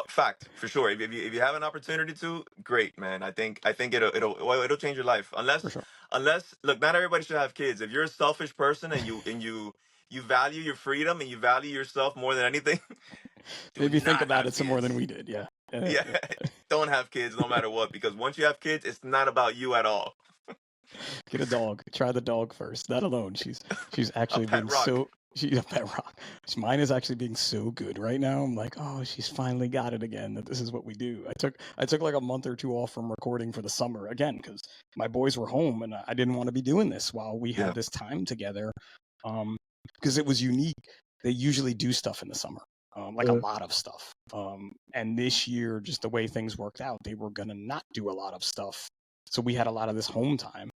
Fact for sure. If you have an opportunity to, great, man. I think it'll change your life. For Unless sure. unless look, not everybody should have kids. If you're a selfish person and you value your freedom and you value yourself more than anything, do Maybe think not about have it some more than kids. we did. Yeah. Yeah, don't have kids no matter what, because once you have kids, it's not about you at all. Get a dog. Try the dog first. That alone. She's A actually pet being rock. so she's a pet rock. Mine is actually being so good right now. I'm like, oh, she's finally got it again. That this is what we do. I took like a month or two off from recording for the summer again because my boys were home and I didn't want to be doing this while we had Yeah. this time together. Because it was unique. They usually do stuff in the summer. Like a lot of stuff. And this year, just the way things worked out, they were gonna not do a lot of stuff. So we had a lot of this home time.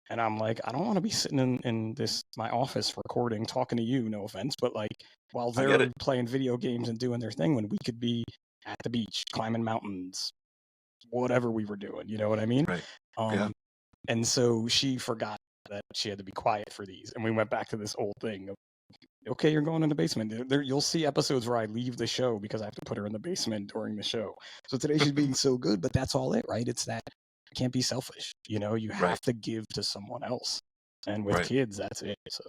And I'm like, I don't want to be sitting in this my office recording, talking to you, no offense, but like while I get they're it. playing video games and doing their thing when we could be at the beach, climbing mountains, whatever we were doing, you know what I mean? Right. Yeah. Um, and so she forgot that she had to be quiet for these. And we went back to this old thing of, okay, you're going in the basement. You'll see episodes where I leave the show because I have to put her in the basement during the show. So today she's being so good, but that's all it, right? It's that you can't be selfish. You know, you have Right. to give to someone else. And with Right. kids, that's it. So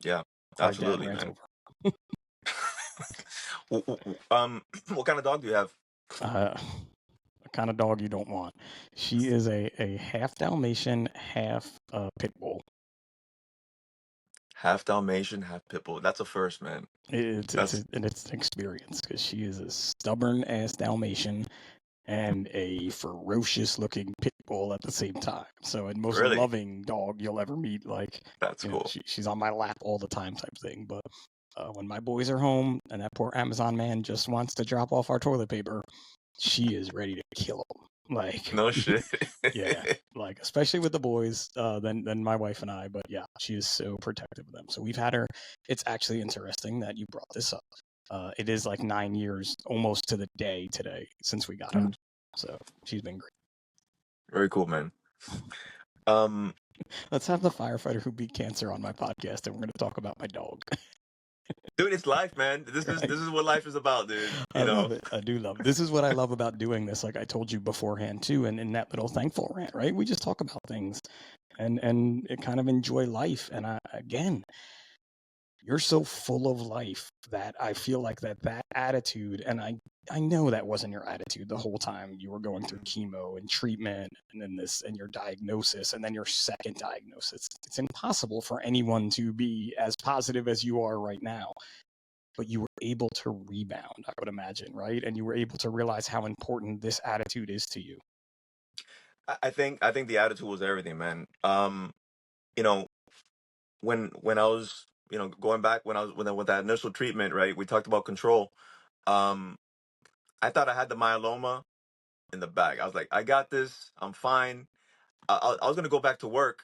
Yeah. sorry, Dad Absolutely, rant man. over. What kind of dog do you have? The kind of dog you don't want. She is a half Dalmatian, half pit bull. Half Dalmatian, half pit bull. That's a first, man. That's It's an experience because she is a stubborn ass Dalmatian and a ferocious looking pit bull at the same time. So, a most really loving dog you'll ever meet. Like, that's cool. she's on my lap all the time type thing. But when my boys are home and that poor Amazon man just wants to drop off our toilet paper, she is ready to kill him. Like, No shit. yeah, like especially with the boys, than my wife and I. But yeah, she is so protective of them. So we've had her. It's actually interesting that you brought this up. It is like 9 years, almost to the day today, since we got her. Mm. So she's been great. Very cool, man. Um, Let's have the firefighter who beat cancer on my podcast, and we're going to talk about my dog. dude, it's life, man. This is Right? this is what life is about, dude. I love it. I do love it. This is what I love about doing this. Like I told you beforehand too, and in that little thankful rant, right? We just talk about things, and it kind of enjoy life. And again, you're so full of life that I feel like that attitude, and I know that wasn't your attitude the whole time you were going through chemo and treatment and then this and your diagnosis and then your second diagnosis. It's impossible for anyone to be as positive as you are right now. But you were able to rebound, I would imagine, right? And you were able to realize how important this attitude is to you. I think the attitude was everything, man. You know, when I was, going back when I was with that initial treatment, right? We talked about control. Um, I thought I had the myeloma in the bag. I was like, I got this. I'm fine. I was gonna go back to work.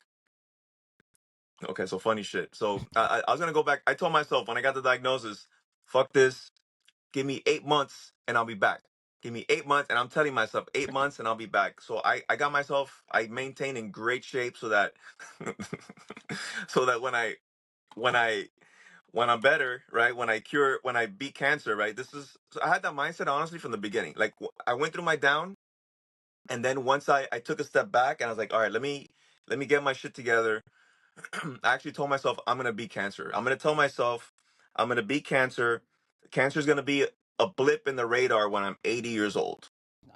Okay, so funny shit. So I was gonna go back. I told myself when I got the diagnosis, fuck this. Give me 8 months and I'll be back. Give me 8 months, and I'm telling myself 8 months and I'll be back. So I got myself, I maintained in great shape so that so that when I when I'm better, right? When I beat cancer, right? So I had that mindset honestly from the beginning. Like I went through my down, and then once I took a step back and I was like, all right, let me get my shit together. I actually told myself I'm gonna beat cancer. I'm gonna tell myself I'm gonna beat cancer. Cancer is gonna be a blip in the radar when I'm 80 years old.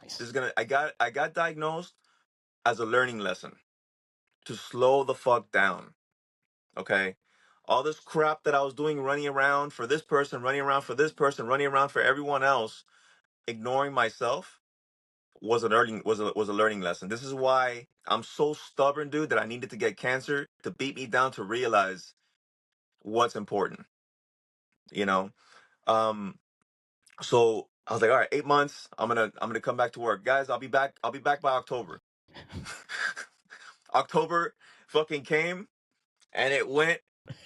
Nice. This is gonna. I got diagnosed as a learning lesson to slow the fuck down. Okay, all this crap that I was doing, running around for this person, running around for this person, running around for everyone else, ignoring myself was a learning lesson. This is why I'm so stubborn, dude, that I needed to get cancer to beat me down to realize what's important. You know. Um. So I was like, all right, 8 months. I'm gonna come back to work, guys. I'll be back. I'll be back by October. October fucking came and it went.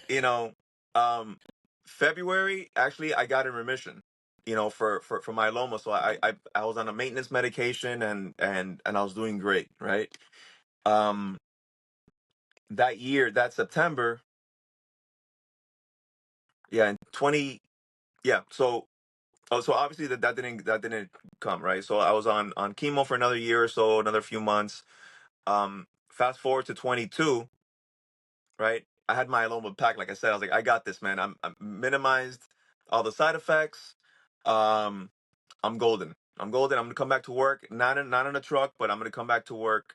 You know, um, February actually I got in remission. For myeloma, so I was on a maintenance medication and I was doing great, right? Um, that year, that September, yeah, in 20, yeah. So obviously that didn't come, right. So I was on chemo for another year or so, another few months. Fast forward to 22, right. I had myeloma pack, like I said. I was like, I got this, man. I'm minimized all the side effects. um I'm golden. I'm gonna come back to work, not in a truck, but I'm gonna come back to work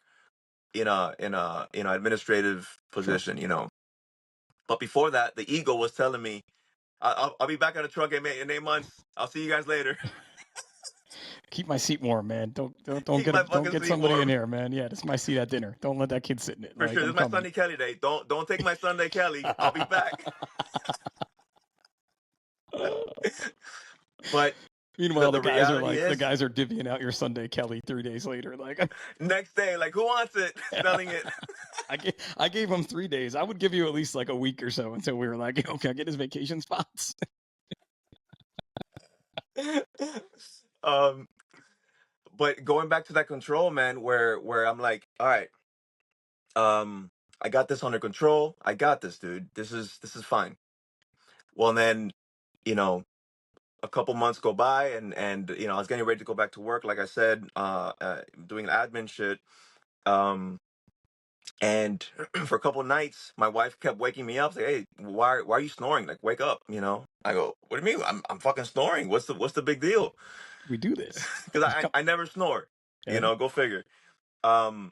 in a administrative Sure. position. But before that, the ego was telling me, I'll be back on the truck in 8 months. I'll see you guys later. Keep my seat warm, man. Don't Keep get my don't fucking get seat somebody in warm. here, man. Yeah, this is my seat at dinner. Don't let that kid sit in it. For Like sure. This I'm is my coming. Sunday Kelly day. Don't take my Sunday Kelly. I'll be back. But the Meanwhile, the reality the is, guys are divvying out your Sunday Kelly 3 days later. Like next day, like, who wants it? Smelling it. I gave him 3 days. I would give you at least like a week or so until we were like, okay, I get his vacation spots. um, but going back to that control, man, where I'm like, all right, I got this under control. I got this, dude. This is fine. Well, then, you know, a couple months go by, and I was getting ready to go back to work, like I said, doing admin shit. Um, and for a couple nights, my wife kept waking me up, say, "Hey, why are you snoring? Like, wake up!" I go, "What do you mean? I'm fucking snoring. What's the big deal?" We do this. Because I never snore. Yeah. Go figure. Um,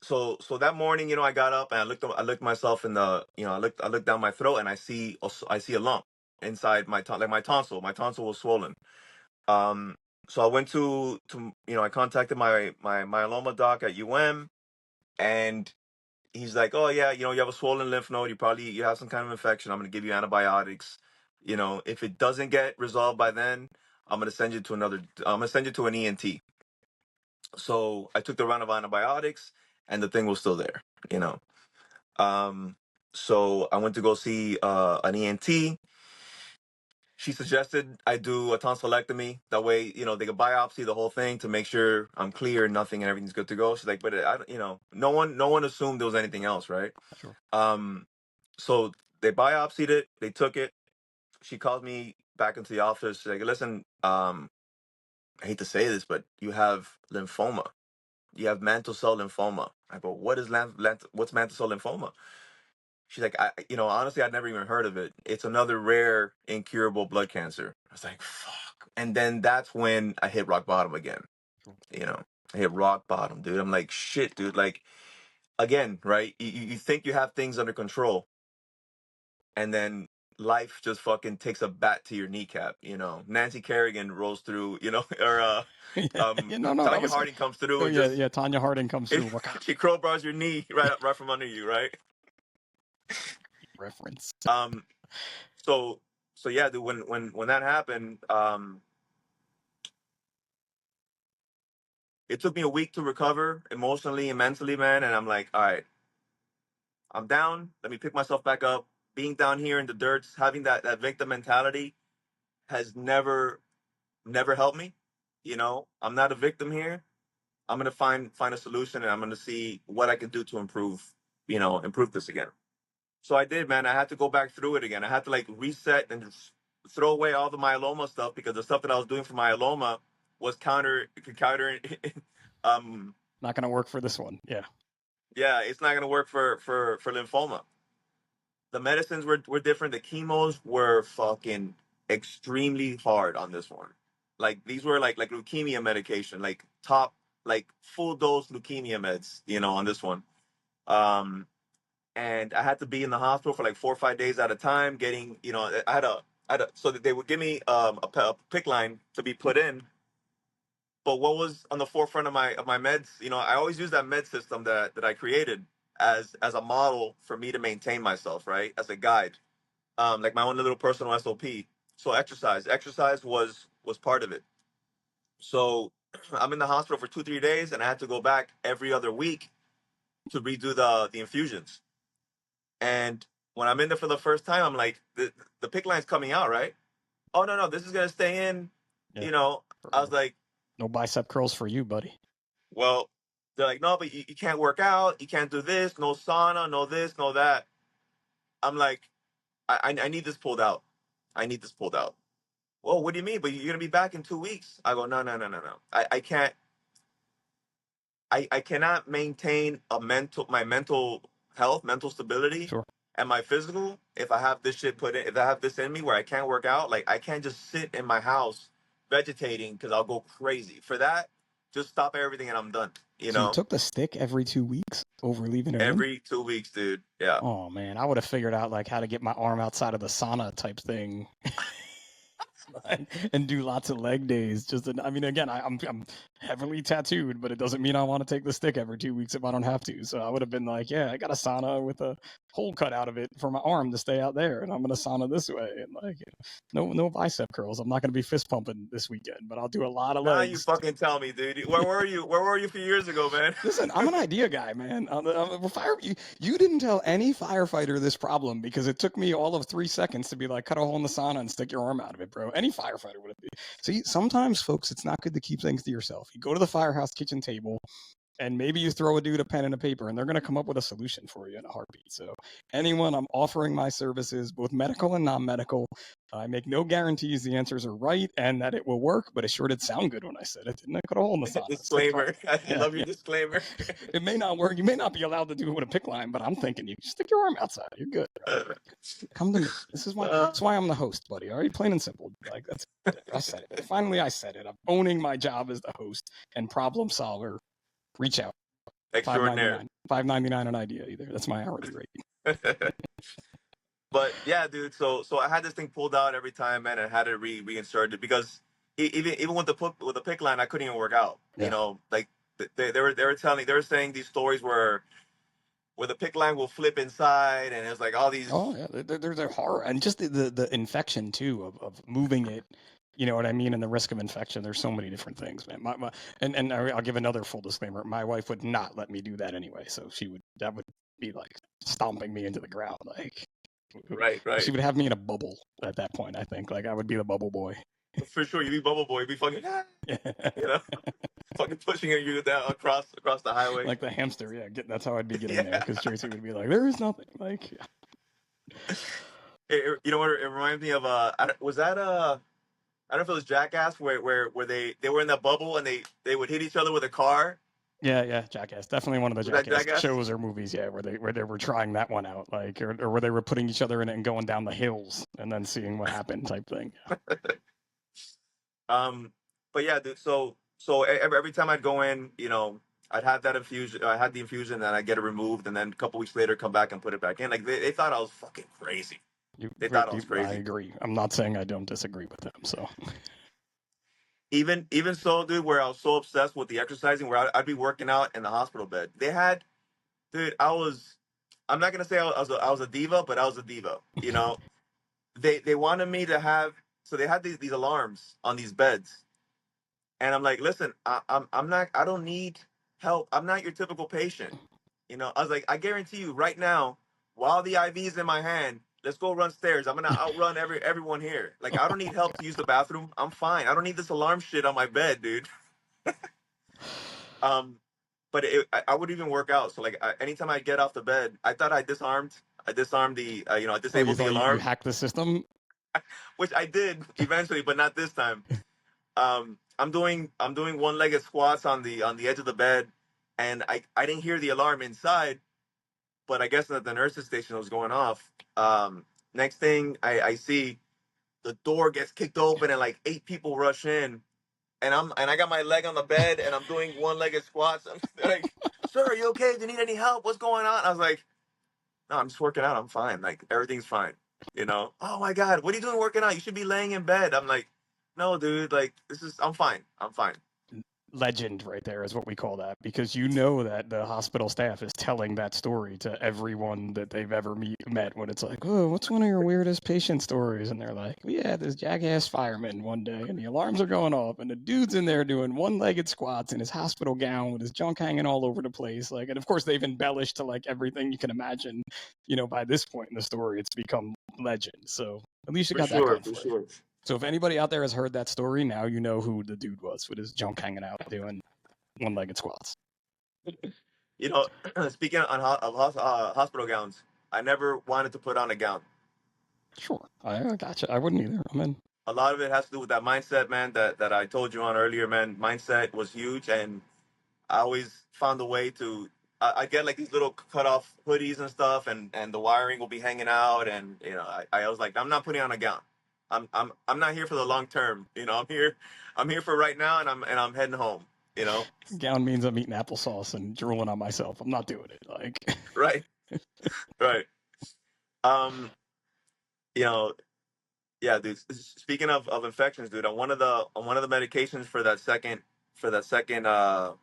so that morning, I got up and I looked myself in the, I looked down my throat and I see a lump inside like my tonsil. My tonsil was swollen. So I went I contacted my myeloma doc at UM, and he's like, "Oh yeah, you have a swollen lymph node. You have some kind of infection. I'm gonna give you antibiotics. If it doesn't get resolved by then, I'm gonna send you to an ENT." So I took the round of antibiotics, and the thing was still there. You know. Um, so I went to go see an ENT. She suggested I do a tonsillectomy. That way, they could biopsy the whole thing to make sure I'm clear, nothing, and everything's good to go. She's like, but no one assumed there was anything else, right? Sure. Um, so they biopsied it. They took it. She called me back into the office. She's like, listen, I hate to say this, but you have lymphoma. You have mantle cell lymphoma. I go, what's mantle cell lymphoma? She's like, honestly, I'd never even heard of it. It's another rare, incurable blood cancer. I was like, fuck. And then that's when I hit rock bottom again. Sure. You know, I hit rock bottom, dude. I'm like, shit, dude. Like, again, right? You think you have things under control, and then life just fucking takes a bat to your kneecap. Nancy Kerrigan rolls through, or Yeah, no, that Tanya was. Harding comes through Oh and yeah, just yeah. Tanya Harding comes it, through. Waka she crowbars your knee right from under you, right? reference. Um, so so yeah, dude. When that happened, it took me a week to recover emotionally and mentally, man. And I'm like, all right, I'm down. Let me pick myself back up. Being down here in the dirt, having that victim mentality has never helped me. I'm not a victim here. I'm gonna find a solution, and I'm gonna see what I can do to improve this again. So I did, man. I had to go back through it again. I had to like reset and just throw away all the myeloma stuff, because the stuff that I was doing for myeloma was counter. um, Not gonna work for this one. Yeah. yeah, it's not gonna work for lymphoma. The medicines were different. The chemos were fucking extremely hard on this one. Like, these were like leukemia medication, like top, like full dose leukemia meds, on this one. Um, and I had to be in the hospital for like 4 or 5 days at a time. Getting, I had a so that they would give me a pick line to be put in. But what was on the forefront of my meds? I always use that med system that I created as a model for me to maintain myself, right? As a guide, like my own little personal SOP. So exercise was part of it. So I'm in the hospital for 2 3 days, and I had to go back every other week to redo the infusions. And when I'm in there for the first time, I'm like, the PICC line's coming out, right? Oh no, no, this is gonna stay in. Yeah, You know, I was forever. like, No bicep curls for you, buddy. well, they're like, no, but you can't work out, you can't do this, no sauna, no this, no that. I'm like, I need this pulled out. I need this pulled out. Well, what do you mean? But you're gonna be back in 2 weeks. I go, no, no, no, no, no. I can't. I cannot maintain my mental health, mental stability, Sure. and my physical if I have this shit put in. If I have this in me where I can't work out, like I can't just sit in my house vegetating because I'll go crazy. For that, just stop everything and I'm done. You So you know, took the stick every 2 weeks over leaving it in? every 2 weeks, dude. Yeah. Oh man, I would have figured out like how to get my arm outside of the sauna type thing. And do lots of leg days. I mean, again, I'm heavily tattooed, but it doesn't mean I want to take the stick every 2 weeks if I don't have to. So I would have been like, yeah, I got a sauna with a hole cut out of it for my arm to stay out there, and I'm gonna sauna this way, and like, no bicep curls. I'm not gonna be fist pumping this weekend, but I'll do a lot of Now you legs. fucking tell me, dude. Where were you? Where were you a few years ago, man? Listen, I'm an idea guy, man. You didn't tell any firefighter this problem because it took me all of 3 seconds to be like, cut a hole in the sauna and stick your arm out of it, bro. Any firefighter would have been. See, sometimes, folks, it's not good to keep things to yourself. You go to the firehouse kitchen table, and maybe you throw a dude a pen and a paper, and they're going to come up with a solution for you in a heartbeat. So, anyone, I'm offering my services, both medical and non-medical. I make no guarantees the answers are right and that it will work, but it sure did sound good when I said it. Didn't I? Cut a hole in the sauna. Disclaimer. I Yeah, love your yeah. disclaimer. It may not work. You may not be allowed to do it with a pick line, but I'm thinking you stick your arm outside. You're good. Come to me. This is why. That's why I'm the host, buddy. All right, plain and simple. Like that's. I said it. Finally, I said it. I'm owning my job as the host and problem solver. Reach out. Extraordinaire. $5.99 an idea either. That's my hourly rate. But yeah, dude. So I had this thing pulled out every time, man, and had it reinserted because even with the pick line, I couldn't even work out. You Yeah. know, like they were saying these stories where the pick line will flip inside, and it's like all Oh these. yeah. There's a horror and just the infection too of moving it. You know what I mean? And the risk of infection. There's so many different things, man. And I'll give another full disclaimer. My wife would not let me do that anyway. So that would be like stomping me into the ground. Like Right, she right. would have me in a bubble at that point. I think like I would be the bubble boy. For sure, you be bubble boy, you be fucking, Yeah. you know, fucking pushing you down across the highway. Like the hamster. Yeah. That's how I'd be getting there Yeah. because Tracy would be like, "There is nothing." Like, You know what? It reminds me of was that I don't know if it was Jackass where they were in that bubble and they would hit each other with a car. yeah, Jackass. Definitely one of the Was that Jackass Jackass? shows or movies. Yeah, where they were trying that one out, like, or where they were putting each other in it and going down the hills and then seeing what happened, type thing. Yeah. Um, but yeah, dude. So every time I'd go in, you know, I'd have that infusion. I had the infusion, and I get it removed, and then a couple weeks later, come back and put it back in. Like they thought I was fucking crazy. They thought I was I crazy. agree. I'm not saying I don't disagree with them. So, Even so, dude, where I was so obsessed with the exercising, where I'd be working out in the hospital bed. They had, dude. I'm not gonna say I was a diva, but I was a diva. You know, they wanted me to have. So they had these alarms on these beds. And I'm like, listen, I'm not. I don't need help. I'm not your typical patient. You know, I was like, I guarantee you right now, while the IV's in my hand, let's go run stairs. I'm gonna outrun everyone here. Like, I don't need help to use the bathroom. I'm fine. I don't need this alarm shit on my bed, dude. Um, but I would even work out. So like, anytime I get off the bed, I thought I disarmed. I disarmed the. You know, I oh, you disabled the thought you alarm, hacked the system? which I did eventually, but not this time. I'm doing one-legged squats on the edge of the bed, and I didn't hear the alarm inside, but I guess that the nurse's station was going off. Next thing I see, the door gets kicked open and like 8 people rush in, and I got my leg on the bed and I'm doing one-legged squats. They're like, "Sir, are you okay? Do you need any help? What's going on?" I was like, "No, I'm just working out. I'm fine. Like everything's fine." You know? "Oh my God, what are you doing working out? You should be laying in bed." I'm like, "No, dude. Like I'm fine. I'm fine." legend right there is what we call that, because you know that the hospital staff is telling that story to everyone that they've ever met when it's like, oh, what's one of your weirdest patient stories? And they're like, we had this jackass fireman one day and the alarms are going off and the dude's in there doing one-legged squats in his hospital gown with his junk hanging all over the place. Like, and of course they've embellished to like everything you can imagine. By this point in the story, it's become legend. So at least you For got that sure, going for for you. sure. So if anybody out there has heard that story, now you know who the dude was with his junk hanging out doing one-legged squats. You know, speaking of hospital gowns, I never wanted to put on a gown. Sure, I gotcha. I wouldn't either. I'm in. A lot of it has to do with that mindset, man. That I told you on earlier, man. Mindset was huge, and I always found a way to. I get like these little cut off hoodies and stuff, and the wiring will be hanging out, and I was like, I'm not putting on a gown. I'm not here for the long term. I'm here for right now, and I'm heading home. You know, Gown means I'm eating applesauce and drooling on myself. I'm not doing it. Like, right, right. Um, you know, yeah, dude. Speaking of infections, dude, on one of the medications for that second. So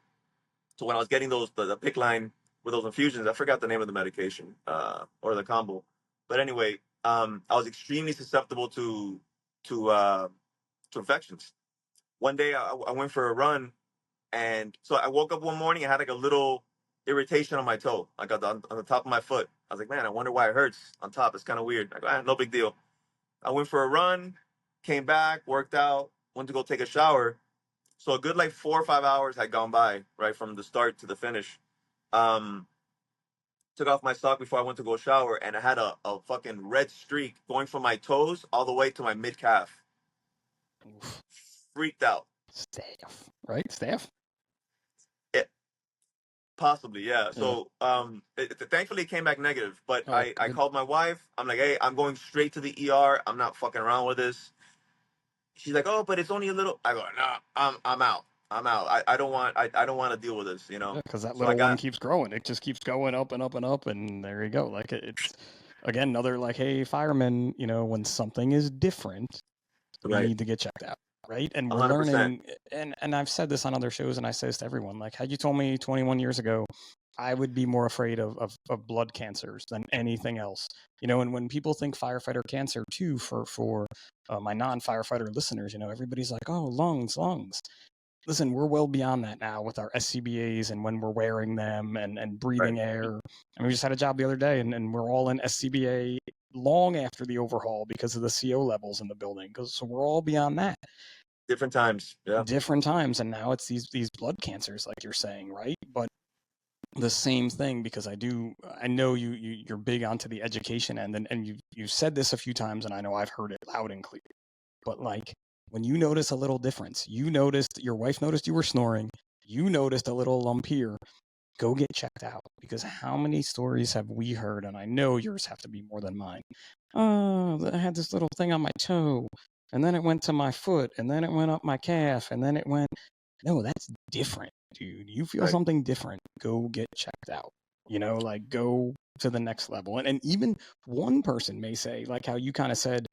when I was getting the PIC line with those infusions, I forgot the name of the medication or the combo. But anyway, I was extremely susceptible to to infections. One day I went for a run, and so I woke up one morning. I had like a little irritation on my toe, like on the top of my foot. I was like, man, I wonder why it hurts on top. It's kind of weird. Like, no big deal. I went for a run, came back, worked out, went to go take a shower. So a good like 4 or 5 hours had gone by, right, from the start to the finish. Um, Took off my sock before I went to go shower, and I had a fucking red streak going from my toes all the way to my mid calf. oof, Freaked out. staff, right? Staff. It, possibly, yeah. Yeah. So thankfully it came back negative, but Oh, I good. called my wife. I'm like, hey, I'm going straight to the ER. I'm not fucking around with this. She's like, oh, but it's only a little. I go, no, I'm out. I'm out. I don't want to deal with this. Yeah, because that So I little one got keeps growing. It just keeps going up and up and up, and there you go. Like it's again another like, hey, firemen, when something is different, we right, need to get checked out, right? And we're 100%. learning, and I've said this on other shows, and I say this to everyone. Like, had you told me 21 years ago, I would be more afraid of blood cancers than anything else. And when people think firefighter cancer too, for my non-firefighter listeners, everybody's like, oh, lungs. Listen, we're well beyond that now with our SCBAs and when we're wearing them and Right, breathing air. And we just had a job the other day, and we're all in SCBA long after the overhaul because of the CO levels in the building. So we're all beyond that. different times. Yeah, Different times, and now it's these blood cancers, like you're saying, right? But the same thing, because I know you're big onto the education end, and you said this a few times, and I know I've heard it loud and clear. But like when you notice a little difference, you noticed your wife noticed you were snoring, you noticed a little lump here, go get checked out, because how many stories have we heard, and I know yours have to be more than mine. Oh, I had this little thing on my toe, and then it went to my foot, and then it went up my calf, and then it went. No, that's different, dude. You feel right. something different, go get checked out. Like go to the next level. And even one person may say, like how you kind of said,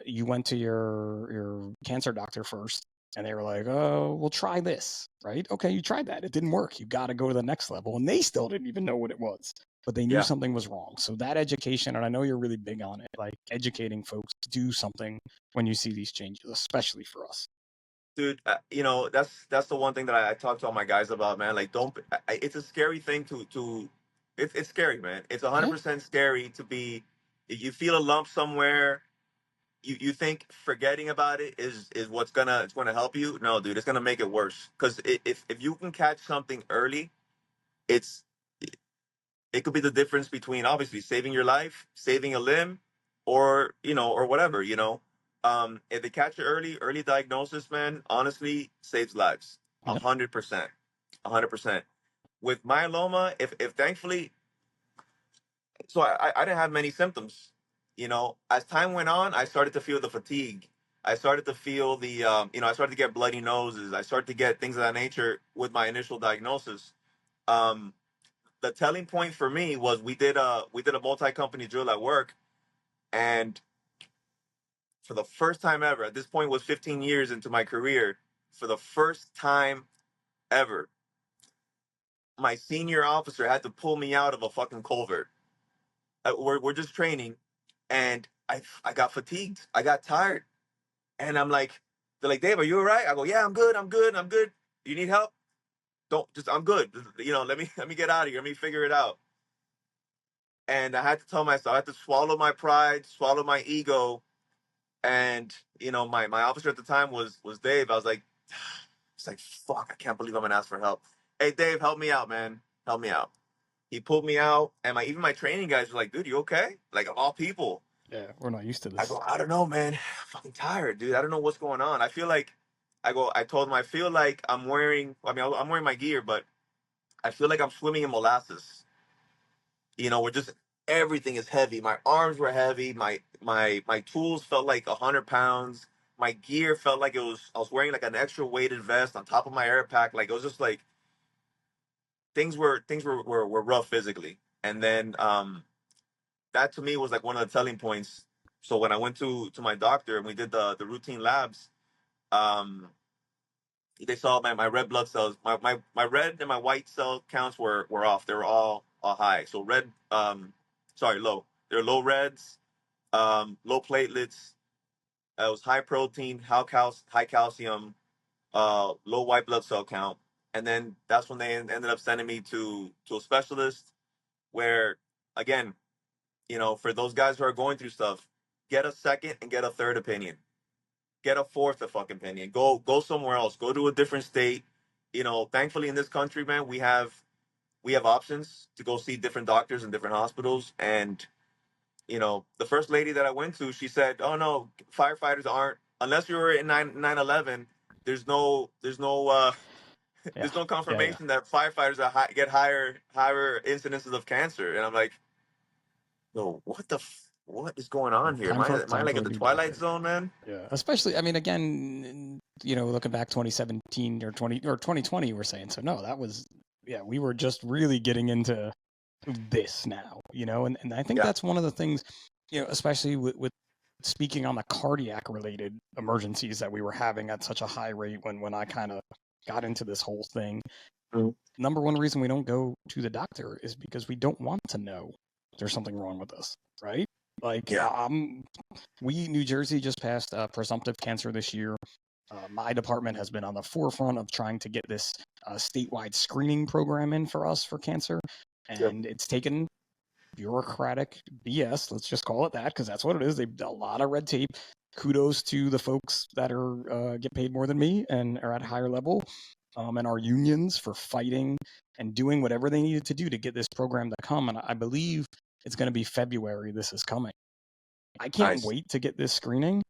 you went to your cancer doctor first, and they were like, oh, we'll try this, right? Okay, you tried that, it didn't work, you got to go to the next level, and they still didn't even know what it was, but they knew Yeah, something was wrong. So that education, and I know you're really big on it, like educating folks to do something when you see these changes, especially for us. dude. That's the one thing that I talk to all my guys about, man. Like, don't. It's a scary thing to. It's scary, man. It's Yeah, 100% scary to be. If you feel a lump somewhere, you think forgetting about it is what's gonna help you. No, dude, it's gonna make it worse. Because if you can catch something early, it's it could be the difference between obviously saving your life, saving a limb, or whatever. If they catch it early diagnosis, man, honestly, saves lives. a yeah, hundred percent, 100%. With myeloma, if thankfully, so I didn't have many symptoms. As time went on, I started to feel the fatigue. I started to feel I started to get bloody noses. I started to get things of that nature with my initial diagnosis. Um, the telling point for me was we did a multi-company drill at work, and for the first time ever, at this point was 15 years into my career, for the first time ever, my senior officer had to pull me out of a fucking culvert. We're just training, and I got fatigued. I got tired, and I'm like, they're like, Dave, are you all right? I go, yeah, I'm good. I'm good. I'm good. You need help? Don't just. I'm good. Let me get out of here. Let me figure it out. And I had to tell myself, I had to swallow my pride, swallow my ego, and my officer at the time was Dave. I was like, it's like, fuck, I can't believe I'm gonna ask for help. Hey, Dave, help me out, man. Help me out. He pulled me out, and even my training guys were like, dude, you okay? Like, of all people. Yeah, we're not used to I this. go, I don't know, man. I'm fucking tired, dude. I don't know what's going on. I feel like I told him I feel like I'm wearing. I mean, I'm wearing my gear, but I feel like I'm swimming in molasses. We're just everything is heavy. My arms were heavy. My tools felt like 100 pounds. My gear felt like I was wearing like an extra weighted vest on top of my air pack. Like it was just like things were rough physically. And then that to me was like one of the telling points. So when I went to my doctor and we did the routine labs, um, they saw my red blood cells, my red and my white cell counts were off. They were all high. So low. They're low reds, low platelets. It was high protein, high calcium, low white blood cell count. And then that's when they ended up sending me to a specialist where, again, for those guys who are going through stuff, get a second and get a third opinion. Get a fourth fucking opinion. Go somewhere else. Go to a different state. Thankfully in this country, man, we have options to go see different doctors in different hospitals. And the first lady that I went to, she said, "Oh no, firefighters aren't unless you were in 9/11. There's no Yeah, there's no yeah, yeah. confirmation that firefighters get higher incidences of cancer." And I'm like, "No, what is going Yeah, on here? Am I am I time like for at a the new Twilight doctor. Zone, man?" Yeah, especially, I mean, again, looking back 2017 or 2020, we're saying. So no, that was, yeah, we were just really getting into this now, and I think Yeah. that's one of the things, especially with speaking on the cardiac related emergencies that we were having at such a high rate when I kind of got into this whole thing. Mhm. Number one reason we don't go to the doctor is because we don't want to know there's something wrong with us, right? Like, Yeah. New Jersey just passed presumptive cancer this year. My department has been on the forefront of trying to get this statewide screening program in for us for cancer, Yep. and it's taken bureaucratic BS. Let's just call it that, because that's what it is. They a lot of red tape. Kudos to the folks that are get paid more than me and are at a higher level, and our unions for fighting and doing whatever they needed to do to get this program to come. And I believe it's going to be February. This is coming. I can't Nice. wait to get this screening.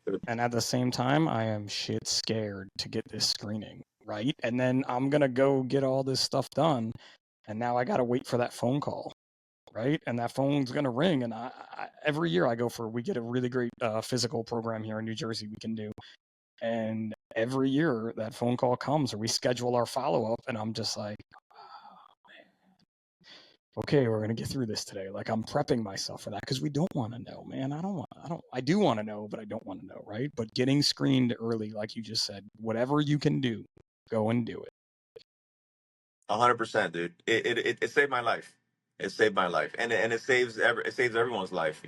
Good. And at the same time, I am shit scared to get this screening, right? And then I'm going to go get all this stuff done. And now I got to wait for that phone call, right? And that phone's going to ring. And every year we get a really great physical program here in New Jersey we can do. And every year that phone call comes or we schedule our follow up. And I'm just like, okay, we're gonna get through this today. Like I'm prepping myself for that because we don't want to know, man. I do want to know, but I don't want to know, right? But getting screened early, like you just said, whatever you can do, go and do it. 100%, dude. It saved my life. It saved my life, and it saves everyone's life.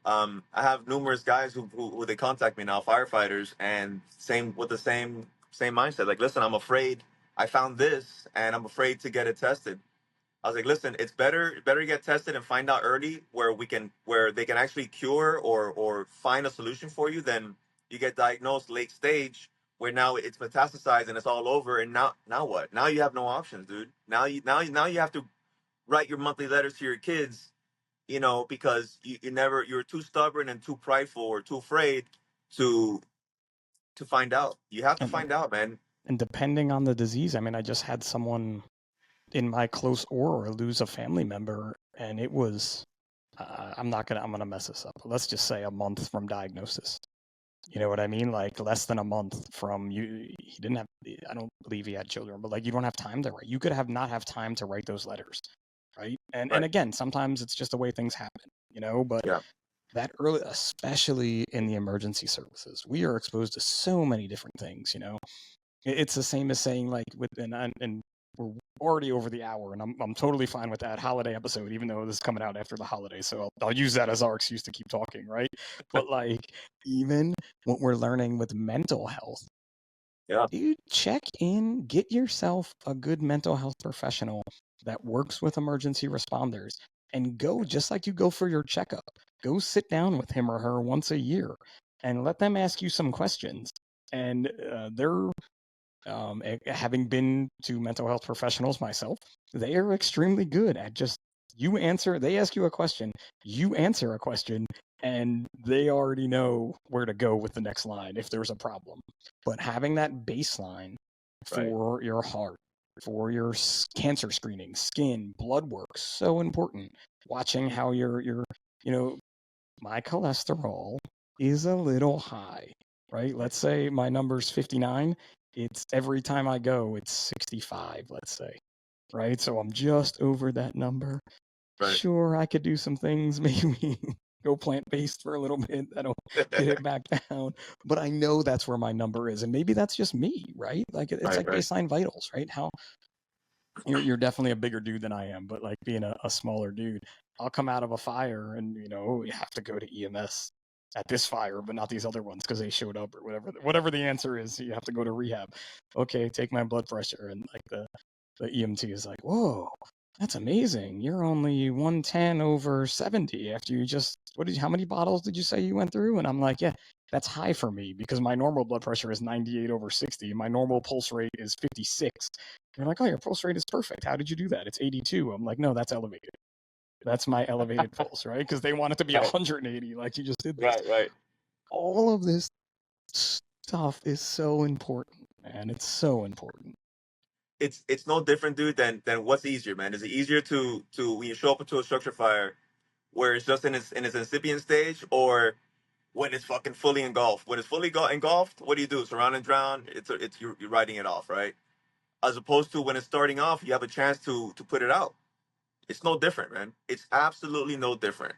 I have numerous guys who they contact me now, firefighters, and same with the same mindset. Like, listen, I'm afraid I found this, and I'm afraid to get it tested. I was like, listen, it's better to get tested and find out early where they can actually cure or find a solution for you than you get diagnosed late stage where now it's metastasized and it's all over. And now what? Now you have no options, dude. Now you have to write your monthly letters to your kids, because you're too stubborn and too prideful or too afraid to find out. You have to And find out, man. and depending on the disease, I mean, I just had someone in my close aura lose a family member, and it was I'm gonna mess this up. But let's just say a month from diagnosis. You know what I mean? Like less than a month from you. He didn't have. I don't believe he had children, but like you don't have time to write. You could have not have time to write those letters, right? And Right. again, sometimes it's just the way things happen, But Yeah. that early, especially in the emergency services, we are exposed to so many different things. It's the same as saying like and we're already over the hour, and I'm totally fine with that holiday episode, even though this is coming out after the holidays. So I'll use that as our excuse to keep talking, right? But like, even what we're learning with mental health, Yeah. dude, check in, get yourself a good mental health professional that works with emergency responders, and go just like you go for your checkup. Go sit down with him or her once a year and let them ask you some questions. And they're having been to mental health professionals myself, they are extremely good at just they ask you a question, you answer a question, and they already know where to go with the next line if there's a problem. But having that baseline Right. for your heart, for your cancer screening, skin, blood work, so important. Watching how my cholesterol is a little high, right? Let's say my number's 59. It's every time I go, it's 65, let's say, right? So I'm just over that number. Right. Sure, I could do some things, maybe go plant-based for a little bit. That'll get it back down. But I know that's where my number is. And maybe that's just me, right? Like it's Right. like Right. baseline vitals, right? How you're definitely a bigger dude than I am, but like being a smaller dude, I'll come out of a fire and you have to go to EMS at this fire, but not these other ones because they showed up or whatever. Whatever the answer is, you have to go to rehab. Okay, take my blood pressure, and like the EMT is like, whoa, that's amazing. You're only 110/70 after you just how many bottles did you say you went through? And I'm like, yeah, that's high for me because my normal blood pressure is 98/60. My normal pulse rate is 56. They're like, oh, your pulse rate is perfect. How did you do that? It's 82. I'm like, no, that's elevated. That's my elevated pulse, right? Because they want it to be Right. 180, like you just did this. Right. Right. All of this stuff is so important, man. It's so important. It's no different, dude, than what's easier, man. Is it easier to when you show up into a structure fire where it's just in its incipient stage, or when it's fucking fully engulfed? When it's fully engulfed, what do? Surround and drown. You're writing it off, right? As opposed to when it's starting off, you have a chance to put it out. It's no different, man. It's absolutely no different.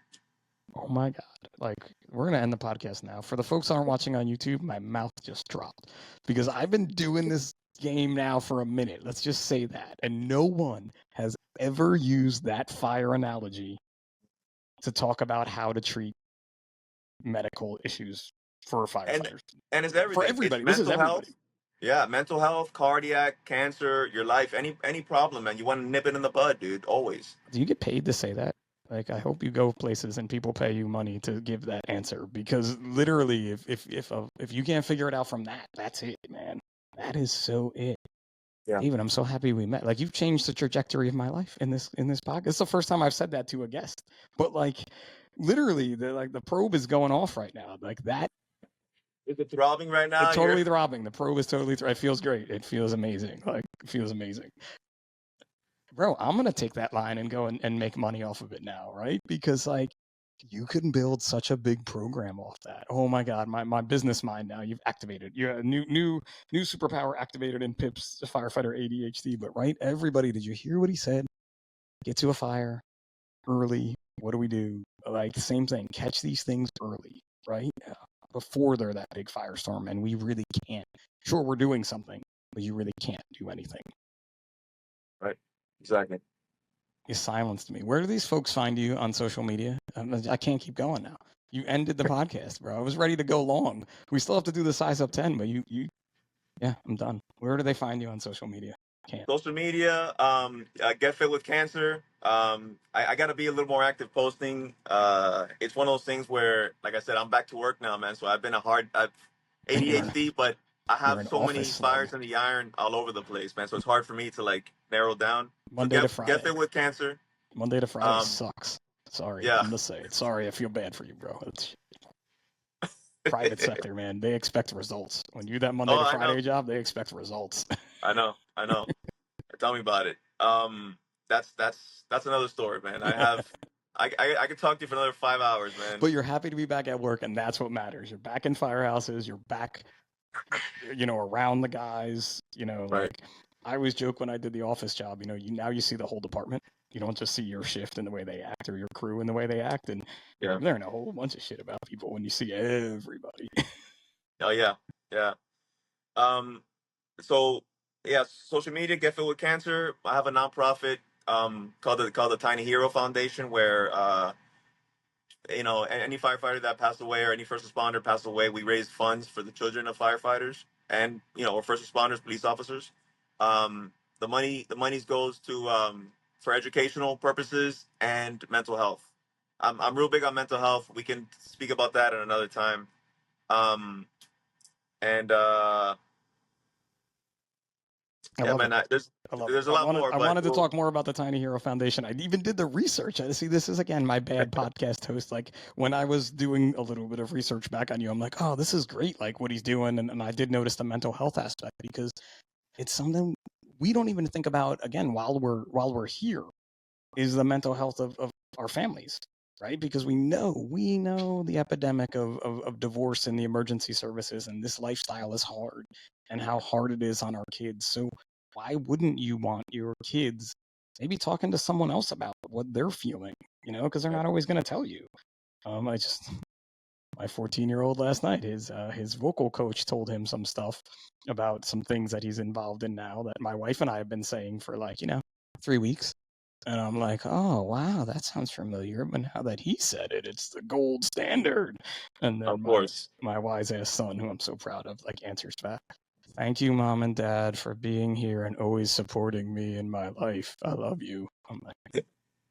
Oh my God. Like, we're going to end the podcast now. For the folks that aren't watching on YouTube, my mouth just dropped because I've been doing this game now for a minute. Let's just say that. And no one has ever used that fire analogy to talk about how to treat medical issues for And firefighters. and it's For everything. It's everybody. This is mental everybody. health. Yeah, mental health, cardiac, cancer, your life, any problem, man. You want to nip it in the bud, dude. Always. Do you get paid to say that? Like, I hope you go places and people pay you money to give that answer because literally, if you can't figure it out from that, that's it, man. That is so it. Yeah. David, I'm so happy we met. Like, you've changed the trajectory of my life in this podcast. It's the first time I've said that to a guest, but like, literally, the probe is going off right now. Like that, Is it throbbing right now? it's You're totally throbbing. The probe is totally. It feels great. It feels amazing. Like, it feels amazing. Bro, I'm gonna take that line and go and make money off of it now, right? Because like you can build such a big program off that. Oh my God, my business mind now. You've activated. You're a new superpower activated in Pip's firefighter ADHD. But right, everybody, did you hear what he said? Get to a fire early. What do we do? Like the same thing. Catch these things early, right? Before they're that big firestorm, and we really can't. Sure, we're doing something, but you really can't do anything. right. Exactly. You silenced me. Where do these folks find you on social media? I can't keep going now. You ended the podcast, bro. I was ready to go long. We still have to do the size up 10, but yeah, I'm done. Where do they find you on social media? Can't. Social media, get fit with cancer. I got to be a little more active posting. It's one of those things where, like I said, I'm back to work now, man. So I've You're ADHD, but I you're have an so office many slug. fires in the iron all over the place, man. So it's hard for me to like narrow down. So Monday to get Friday. fit with cancer. Monday to Friday Um, sucks. Sorry, yeah. I'm gonna say it. Sorry, I feel bad for you, bro. It's private sector, man. They expect results. When you do that Monday Oh, to I know, Friday job, they expect results. I know. Tell me about it. That's another story, man. I could talk to you for another 5 hours, man. But you're happy to be back at work, and that's what matters. You're back in firehouses. You're back around the guys, Right. like I always joke when I did the office job, now you see the whole department. You don't just see your shift in the way they act or your crew in the way they act, and Yeah. you learn a whole bunch of shit about people when you see everybody. Oh yeah. Yeah. Um. So yeah, social media, Get Fit with Cancer. I have a nonprofit called the Tiny Hero Foundation, where any firefighter that passed away or any first responder passed away, we raise funds for the children of firefighters and or first responders, police officers. The monies goes to for educational purposes and mental health. I'm real big on mental health. We can speak about that at another time. Um, and I yeah, love it. man, I love it. there's a lot more, I but wanted to talk more about the Tiny Hero Foundation. I even did the research. I see this is again my bad podcast host. Like when I was doing a little bit of research back on you, I'm like, oh, this is great. Like what he's doing, and I did notice the mental health aspect because it's something we don't even think about again while we're here. Is the mental health of our families, right? Because we know the epidemic of divorce in the emergency services, and this lifestyle is hard, and how hard it is on our kids. So why wouldn't you want your kids maybe talking to someone else about what they're feeling? Because they're not always going to tell you. I just my 14-year-old last night, his vocal coach told him some stuff about some things that he's involved in now that my wife and I have been saying for 3 weeks. And I'm like, oh, wow, that sounds familiar. But now that he said it, it's the gold standard. And then of my, course, my wise ass son, who I'm so proud of, answers back. Thank you, Mom and Dad, for being here and always supporting me in my life. I love you. I'm like,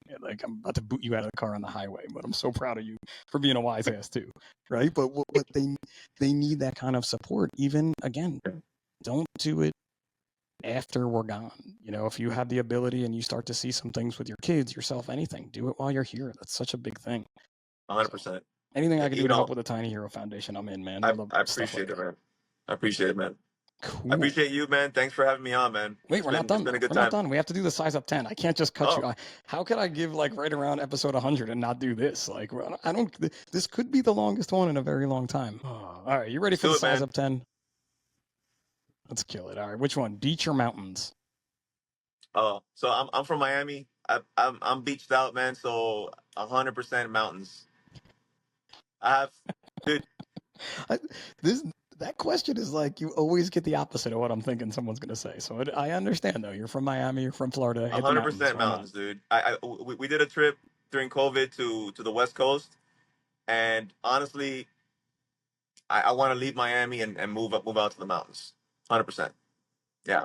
yeah, I'm about to boot you out of the car on the highway, but I'm so proud of you for being a wise ass too, right? But they need that kind of support. Even again, don't do it after we're gone. If you have the ability and you start to see some things with your kids, yourself, anything, do it while you're here. That's such a big thing. So 100%. anything I can You do to help know, with the Tiny Hero Foundation, I'm in, man. I I love I stuff like appreciate it, that. man. I appreciate it, man. I Cool. appreciate you, man. Thanks for having me on, man. Wait, we're not It's done been a though. good We're not time. done. We have to do the size up 10. I can't just cut Oh, you. How could I give right around episode 100 and not do this? I don't. This could be the longest one in a very long time. Oh, all right, you ready let's for do the it, size man. up 10? Let's kill it. All right, which one? Beach or mountains? Oh, so I'm from Miami. I'm beached out, man. So 100% mountains. I have, dude. I, this that question is you always get the opposite of what I'm thinking someone's gonna say. So I understand though. You're from Miami. You're from Florida. Hit the mountains. 100% Why not? mountains, dude. We did a trip during COVID to the West Coast, and honestly, I want to leave Miami and move out to the mountains. 100%. Yeah.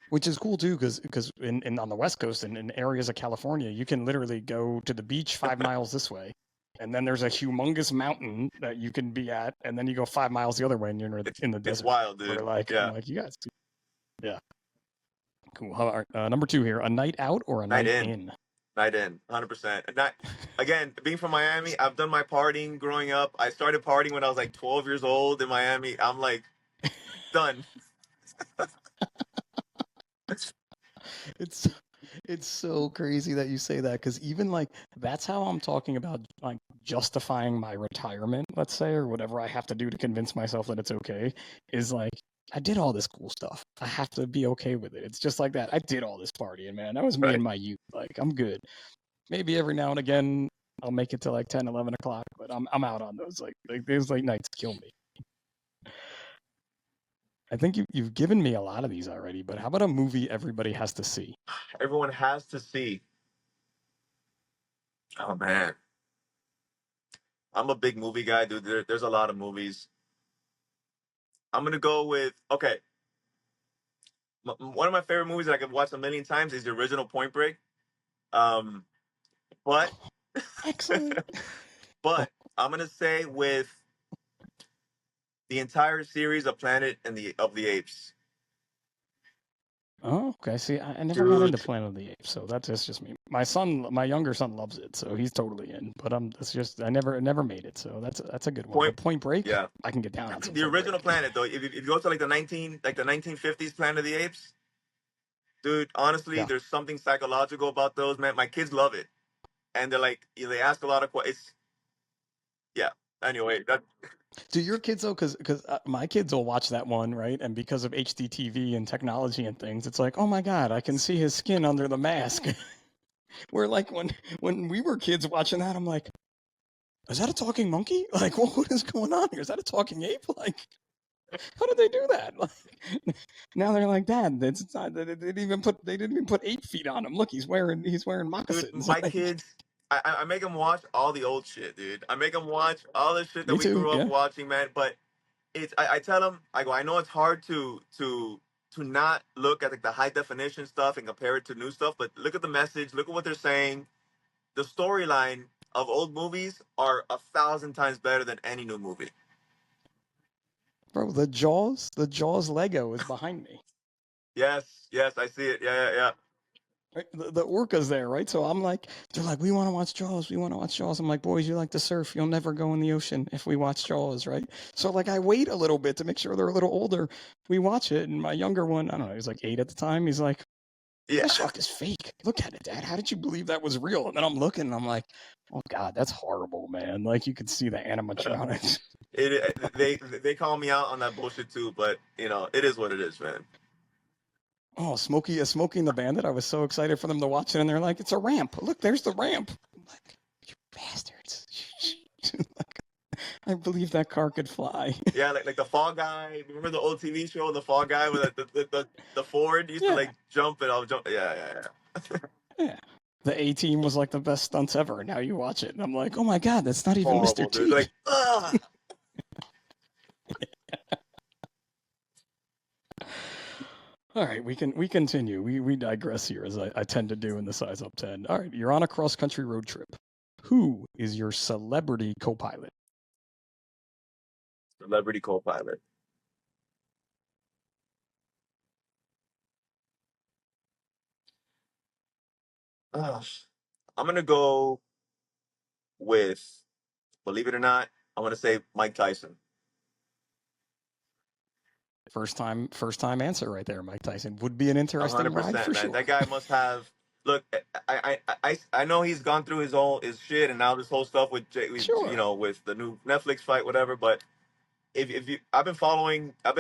Which is cool too, because in on the West Coast and in areas of California, you can literally go to the beach 5 miles this way, and then there's a humongous mountain that you can be at, and then you go 5 miles the other way, and you're in the It's desert. wild, We're dude. I'm Yeah. like, you guys, yeah, cool. Number 2 here: a night out or a Night night in. in? Night in, 100%. And not again, being from Miami, I've done my partying growing up. I started partying when I was like 12 years old in Miami. I'm like done. It's it's so crazy that you say that because even that's how I'm talking about justifying my retirement, let's say, or whatever I have to do to convince myself that it's okay. Is I did all this cool stuff. I have to be okay with it. It's just like that. I did all this partying, man. That was me in Right. my youth. I'm good. Maybe every now and again I'll make it to 10, 11 o'clock, but I'm out on those those late nights kill me. I think you've given me a lot of these already, but how about a movie everybody has to see? Everyone has to see. Oh man. I'm a big movie guy, dude. There's a lot of movies. I'm gonna go with okay. One of my favorite movies that I could watch a million times is the original Point Break. Um, but Excellent. but I'm gonna say with the entire series of Planet of the Apes. Oh, okay. See, I never got into Dude, Planet of the Apes, so that's just me. My younger son loves it, so he's totally in. But it's just I never made it, so that's a good one. Point. But Point Break, Yeah, I can get down on some the Point original Break. Planet though. If you go to the 1950s Planet of the Apes, dude, honestly, Yeah. there's something psychological about those, man. My kids love it, and they're like, they ask a lot of questions. Yeah. Anyway, that Do your kids though? Because my kids will watch that one, right? And because of HDTV and technology and things, it's like, oh my god, I can see his skin under the mask. Where like when we were kids watching that, I'm like, is that a talking monkey? Like, what is going on here? Is that a talking ape? Like, how did they do that? Like, now they're like, Dad, it's not, they didn't even put 8 feet on him. Look, he's wearing Dude, moccasins. my Like, kids, I make them watch all the old shit, dude. I make them watch all the shit that me we too. grew up Yeah, watching, man. But I tell them, I go, I know it's hard to not look at like the high definition stuff and compare it to new stuff, but look at the message, look at what they're saying. The storyline of old movies are 1,000 times better than any new movie. bro, the Jaws Lego is behind me. Yes, yes, I see it. Yeah, yeah, Right? The orca's there, right? So I'm like, they're like, we want to watch Jaws. We want to watch Jaws. I'm like, boys, you like to surf. You'll never go in the ocean if we watch Jaws, right? So like, I wait a little bit to make sure they're a little older. We watch it, and my younger one, I don't know, he was like 8 at the time. He's like, yeah. that shark is fake. Look at it, Dad. How did you believe that was real? And then I'm looking, and I'm like, oh God, that's horrible, man. Like you can see the Yeah. animatronics. They call me out on that bullshit too, but it is what it is, man. Oh, Smokey and the Bandit. I was so excited for them to watch it, and they're like, it's a ramp. Look, there's the ramp. I'm like, you bastards. I believe that car could fly. Yeah, like the Fall Guy. Remember the old TV show, the Fall Guy, with the Ford used to Yeah, like jump and I'll jump. Yeah, yeah, yeah. yeah. The A Team was like the best stunts ever. Now you watch it, and I'm like, oh my God, that's not even Mr. Horrible, dude. T. Like, ah. All right, we continue. We digress here as I tend to do in the Size Up 10. All right, you're on a cross country road trip. Who is your celebrity co-pilot? Celebrity co-pilot. Ah, I'm gonna go with, believe it or not, I'm gonna say Mike Tyson. First time answer right there, Mike Tyson. Would be an A interesting hundred ride percent, for man. sure. That guy must have. Look, I know he's gone through his shit and now this whole stuff Sure. with the new Netflix fight, whatever. But if you, I've been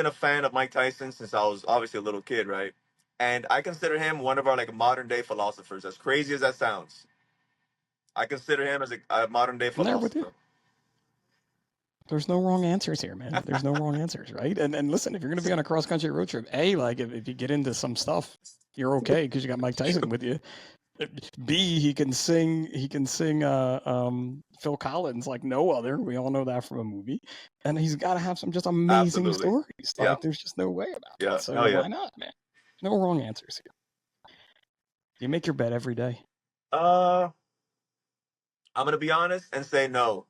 a fan of Mike Tyson since I was obviously a little kid, right? And I consider him one of our like modern day philosophers. As crazy as that sounds, I consider him as a modern day I'm there with you. philosopher. There's no wrong answers here, man. There's no wrong answers, right? And listen, if you're gonna be on a cross country road trip, like if you get into some stuff, you're okay because you got Mike Tyson with you. B, he can sing Phil Collins like no other. We all know that from a movie. And he's gotta have some just amazing Absolutely, stories. yeah, Like there's just no way about yeah, that. So hell yeah, yeah. why not, man? No wrong answers here. Do you make your bed every day? Uh, I'm gonna be honest and say no.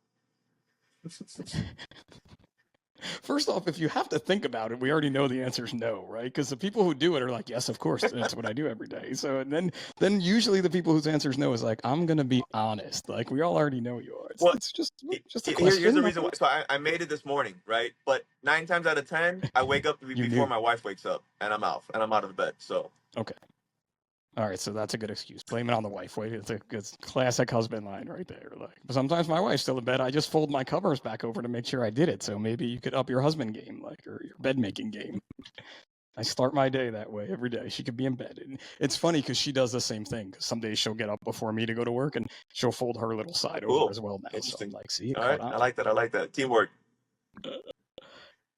First off, if you have to think about it, we already know the answer is no, right? Because the people who do it are like, yes, of course, that's what I do every day. So and then usually the people whose answer is no is like, I'm gonna be honest. Like we all already know you are. Well, It's just a here's the question. reason Okay. why. So I made it this morning, right? But 9 times out of 10, I wake up You before knew. my wife wakes up, and I'm out of bed. So Okay. All right, so that's a good excuse. Blame it on the wife. Wait, it's a good classic husband line right there. Like sometimes my wife's still in bed. I just fold my covers back over to make sure I did it. So maybe you could up your husband game, like or your bed making game. I start my day that way every day. She could be in bed. And it's funny because she does the same thing. Because some days she'll get up before me to go to work, and she'll fold her little side over cool, as well now. So I'm interesting. like, see, it All caught right, on. I like that. I like that teamwork.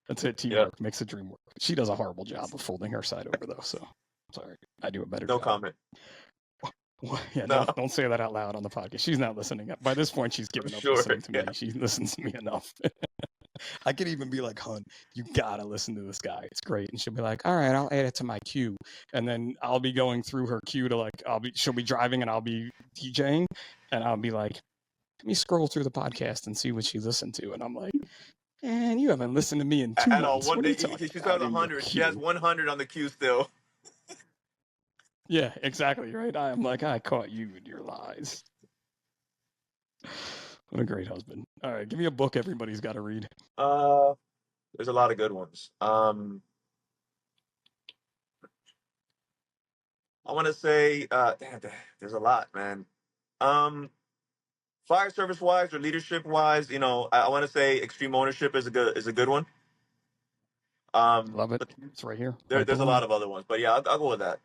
That's it. Yeah, Teamwork makes the dream work. She does a horrible job of folding her side over though. So sorry, I do a better no job. comment. Yeah, No, don't say that out loud on the podcast. She's not listening. By this point, she's for given up sure. listening to Yeah, me. She listens to me enough. I could even be like, "Hun, you gotta listen to this guy. It's great." And she'll be like, "All right, I'll add it to my queue." And then I'll be going through her queue to she'll be driving and I'll be DJing, and I'll be like, "Let me scroll through the podcast and see what she listened to." And I'm like, "Man, you haven't listened to me in two at all. months. One What are day you talking she still has about in your 100. She has queue?" 100 on the queue still. Yeah, exactly right. I'm like, I caught you in your lies. What a great husband. All right, give me a book everybody's got to read. Uh, there's a lot of good ones. I want to say, damn, there's a lot, man. Um, Fire service wise or leadership wise, I want to say extreme ownership is a good one. Love it. But It's right here, right there's a below me. lot of other ones, but yeah, I'll go with that.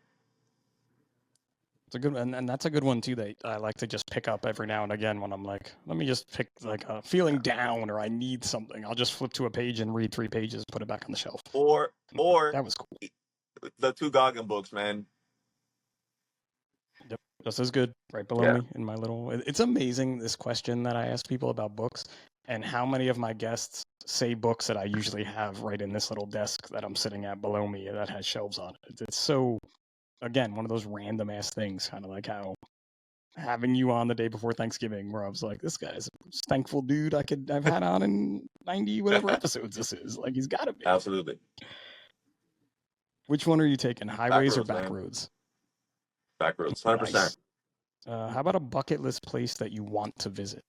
It's a good one, and that's a good one too. That I like to just pick up every now and again when I'm like, let me just pick like feeling down or I need something. I'll just flip to a page and read 3 pages, put it back on the shelf. Or That was cool. the two Goggin books, man. Yep, just as good, right below Yeah. me in my little. It's amazing this question that I ask people about books, and how many of my guests say books that I usually have right in this little desk that I'm sitting at below me that has shelves on it. It's so, again, one of those random ass things, kind of like how having you on the day before Thanksgiving, where I was like, this guy's a thankful dude I've had on in 90 whatever episodes this is. Like, he's got to be. Absolutely. Which one are you taking, Back highways or roads, back man. roads? Back roads, 100%. Nice. How about a bucket list place that you want to visit?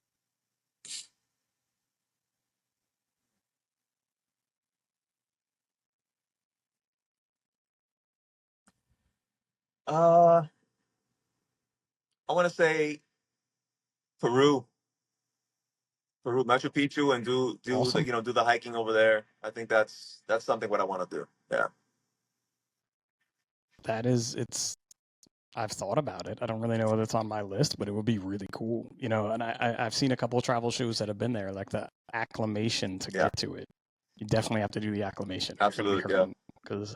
Uh, I want to say Peru, Peru, Machu Picchu, and do the Awesome. do the hiking over there. I think that's something what I want to do. Yeah. It's. I've thought about it. I don't really know whether it's on my list, but it would be really cool, And I've seen a couple of travel shows that have been there, like the acclimation to Yeah. get to it. You definitely have to do the acclimation. You're going to be Absolutely. Yeah. hurting because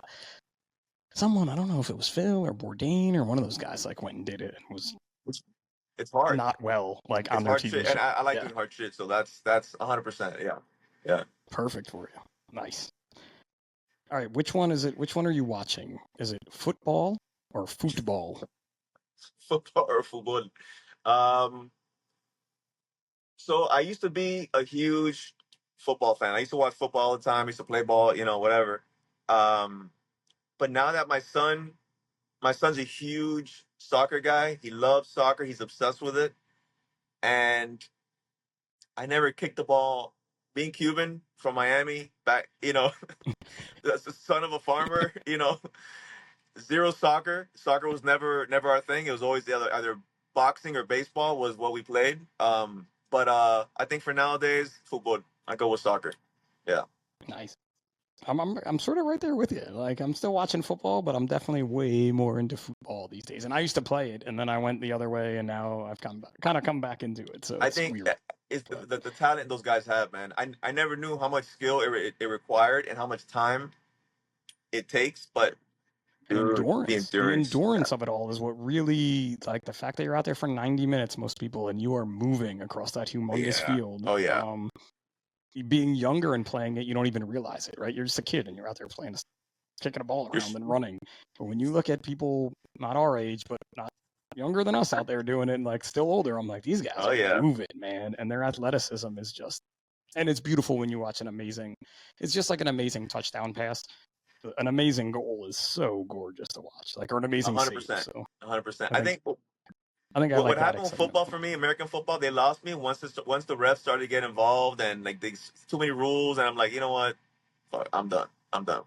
someone, I don't know if it was Phil or Bourdain or one of those guys, like went and did it and was It's, it's hard. not well, like It's on their hard TV shit, and show. I like Yeah, doing hard shit. So that's 100%. Yeah. Yeah. perfect for you. Nice. All right, which one is it? Which one are you watching? Is it football or football? Football or football. Um. So I used to be a huge football fan. I used to watch football all the time. I used to play ball, whatever. Um. But now that my son's a huge soccer guy. He loves soccer. He's obsessed with it. And I never kicked the ball. Being Cuban from Miami, back, that's the son of a farmer, zero soccer. Soccer was never our thing. It was always the other, either boxing or baseball was what we played. But I think for nowadays, football. I go with soccer. Yeah. Nice. I'm sort of right there with you. Like I'm still watching football, but I'm definitely way more into football these days. And I used to play it, and then I went the other way, and now I've kind of come back into it. So I it's think weird. it's But the talent those guys have, man. I never knew how much skill it required and how much time it takes, but and dude, the endurance, the endurance. endurance of it all is what really, like, the fact that you're out there for 90 minutes, most people, and you are moving across that humongous Yeah. field. Oh yeah. Being younger and playing it, you don't even realize it, right? You're just a kid and you're out there playing, kicking a ball You're, around and running. But when you look at people not our age, but not younger than us out there doing it, and like still older, I'm like, these guys oh are yeah. moving, man, and their athleticism is just, and it's beautiful when you watch an amazing. It's just like an amazing touchdown pass. An amazing goal is so gorgeous to watch, like, or an A amazing hundred save. percent. So 100%. I I think think I what like that happened with excitement. football for me, American football, they lost me once the refs started to get involved and like too many rules, and I'm like, you know what? Fuck, I'm done. I'm done.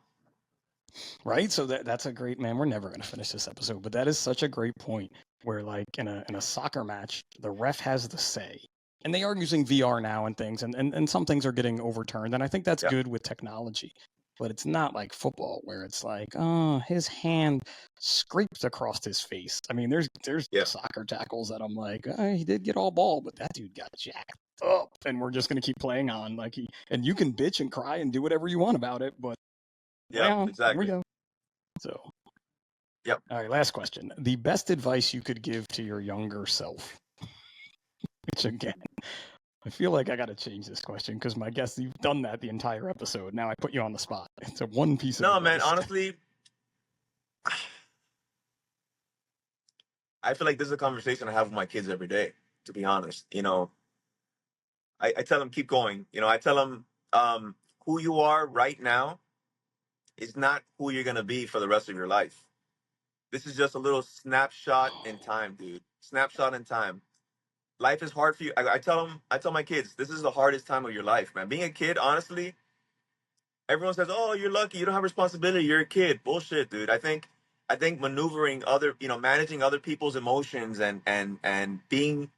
Right? So that's a great, man. We're never going to finish this episode, but that is such a great point where, like, in a soccer match, the ref has the say. And they are using VR now and things, and some things are getting overturned. And I think that's Yeah. good with technology. But it's not like football where it's like, oh, his hand scraped across his face. I mean, there's Yeah. soccer tackles that I'm like, he did get all ball, but that dude got jacked up, and we're just gonna keep playing on. Like, and you can bitch and cry and do whatever you want about it, but play Yep. on. Here we Exactly. go. So, Yep. all right, last question. The best advice you could give to your younger self, which again, I feel like I got to change this question because my guess, you've done that the entire episode. Now I put you on the spot. It's a one piece of No, man. advice. Honestly, I feel like this is a conversation I have with my kids every day. To be honest, I tell them keep going. I tell them who you are right now is not who you're gonna be for the rest of your life. This is just a little snapshot in time, dude. Snapshot in time. Life is hard for you. I tell my kids, this is the hardest time of your life, man. Being a kid, honestly, everyone says, "Oh, you're lucky. You don't have responsibility. You're a kid." Bullshit, dude. I think maneuvering managing other people's emotions and being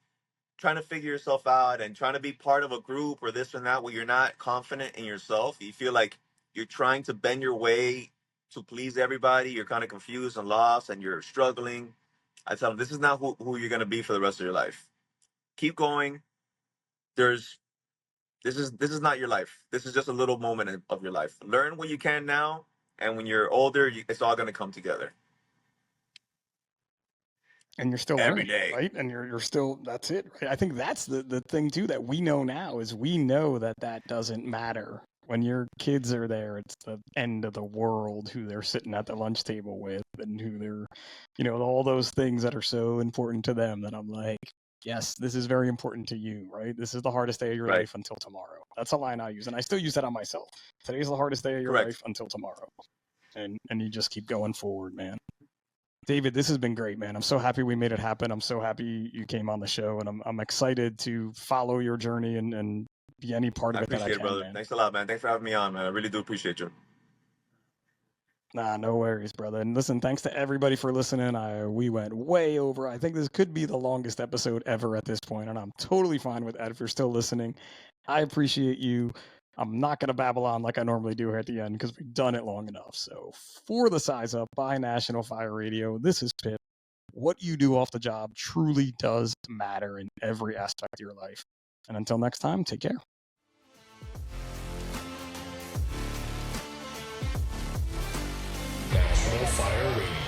trying to figure yourself out and trying to be part of a group or this and that where you're not confident in yourself. You feel like you're trying to bend your way to please everybody. You're kind of confused and lost and you're struggling. I tell them, this is not who you're gonna be for the rest of your life. Keep going. There's this is not your life. This is just a little moment of your life. Learn what you can now, and when you're older, it's all gonna come together And you're still every learning, day. right? And you're still, that's it, right? I think that's the thing too that we know now is we know that that doesn't matter. When your kids are there, it's the end of the world who they're sitting at the lunch table with and who they're, you know, all those things that are so important to them that I'm like, yes, this is very important to you, right? This is the hardest day of your Right. life until tomorrow. That's a line I use. And I still use that on myself. Today's the hardest day of your Correct. life until tomorrow. And you just keep going forward, man. David, this has been great, man. I'm so happy we made it happen. I'm so happy you came on the show, and I'm excited to follow your journey and be any part I of it that I appreciate it, can, brother. man. Thanks a lot, man. Thanks for having me on, man. I really do appreciate you. Nah, no worries, brother. And listen, thanks to everybody for listening. We went way over. I think this could be the longest episode ever at this point, and I'm totally fine with that if you're still listening. I appreciate you. I'm not going to babble on like I normally do here at the end because we've done it long enough. So for the Size Up by National Fire Radio, this is Pip. What you do off the job truly does matter in every aspect of your life. And until next time, take care. National Fire Radio.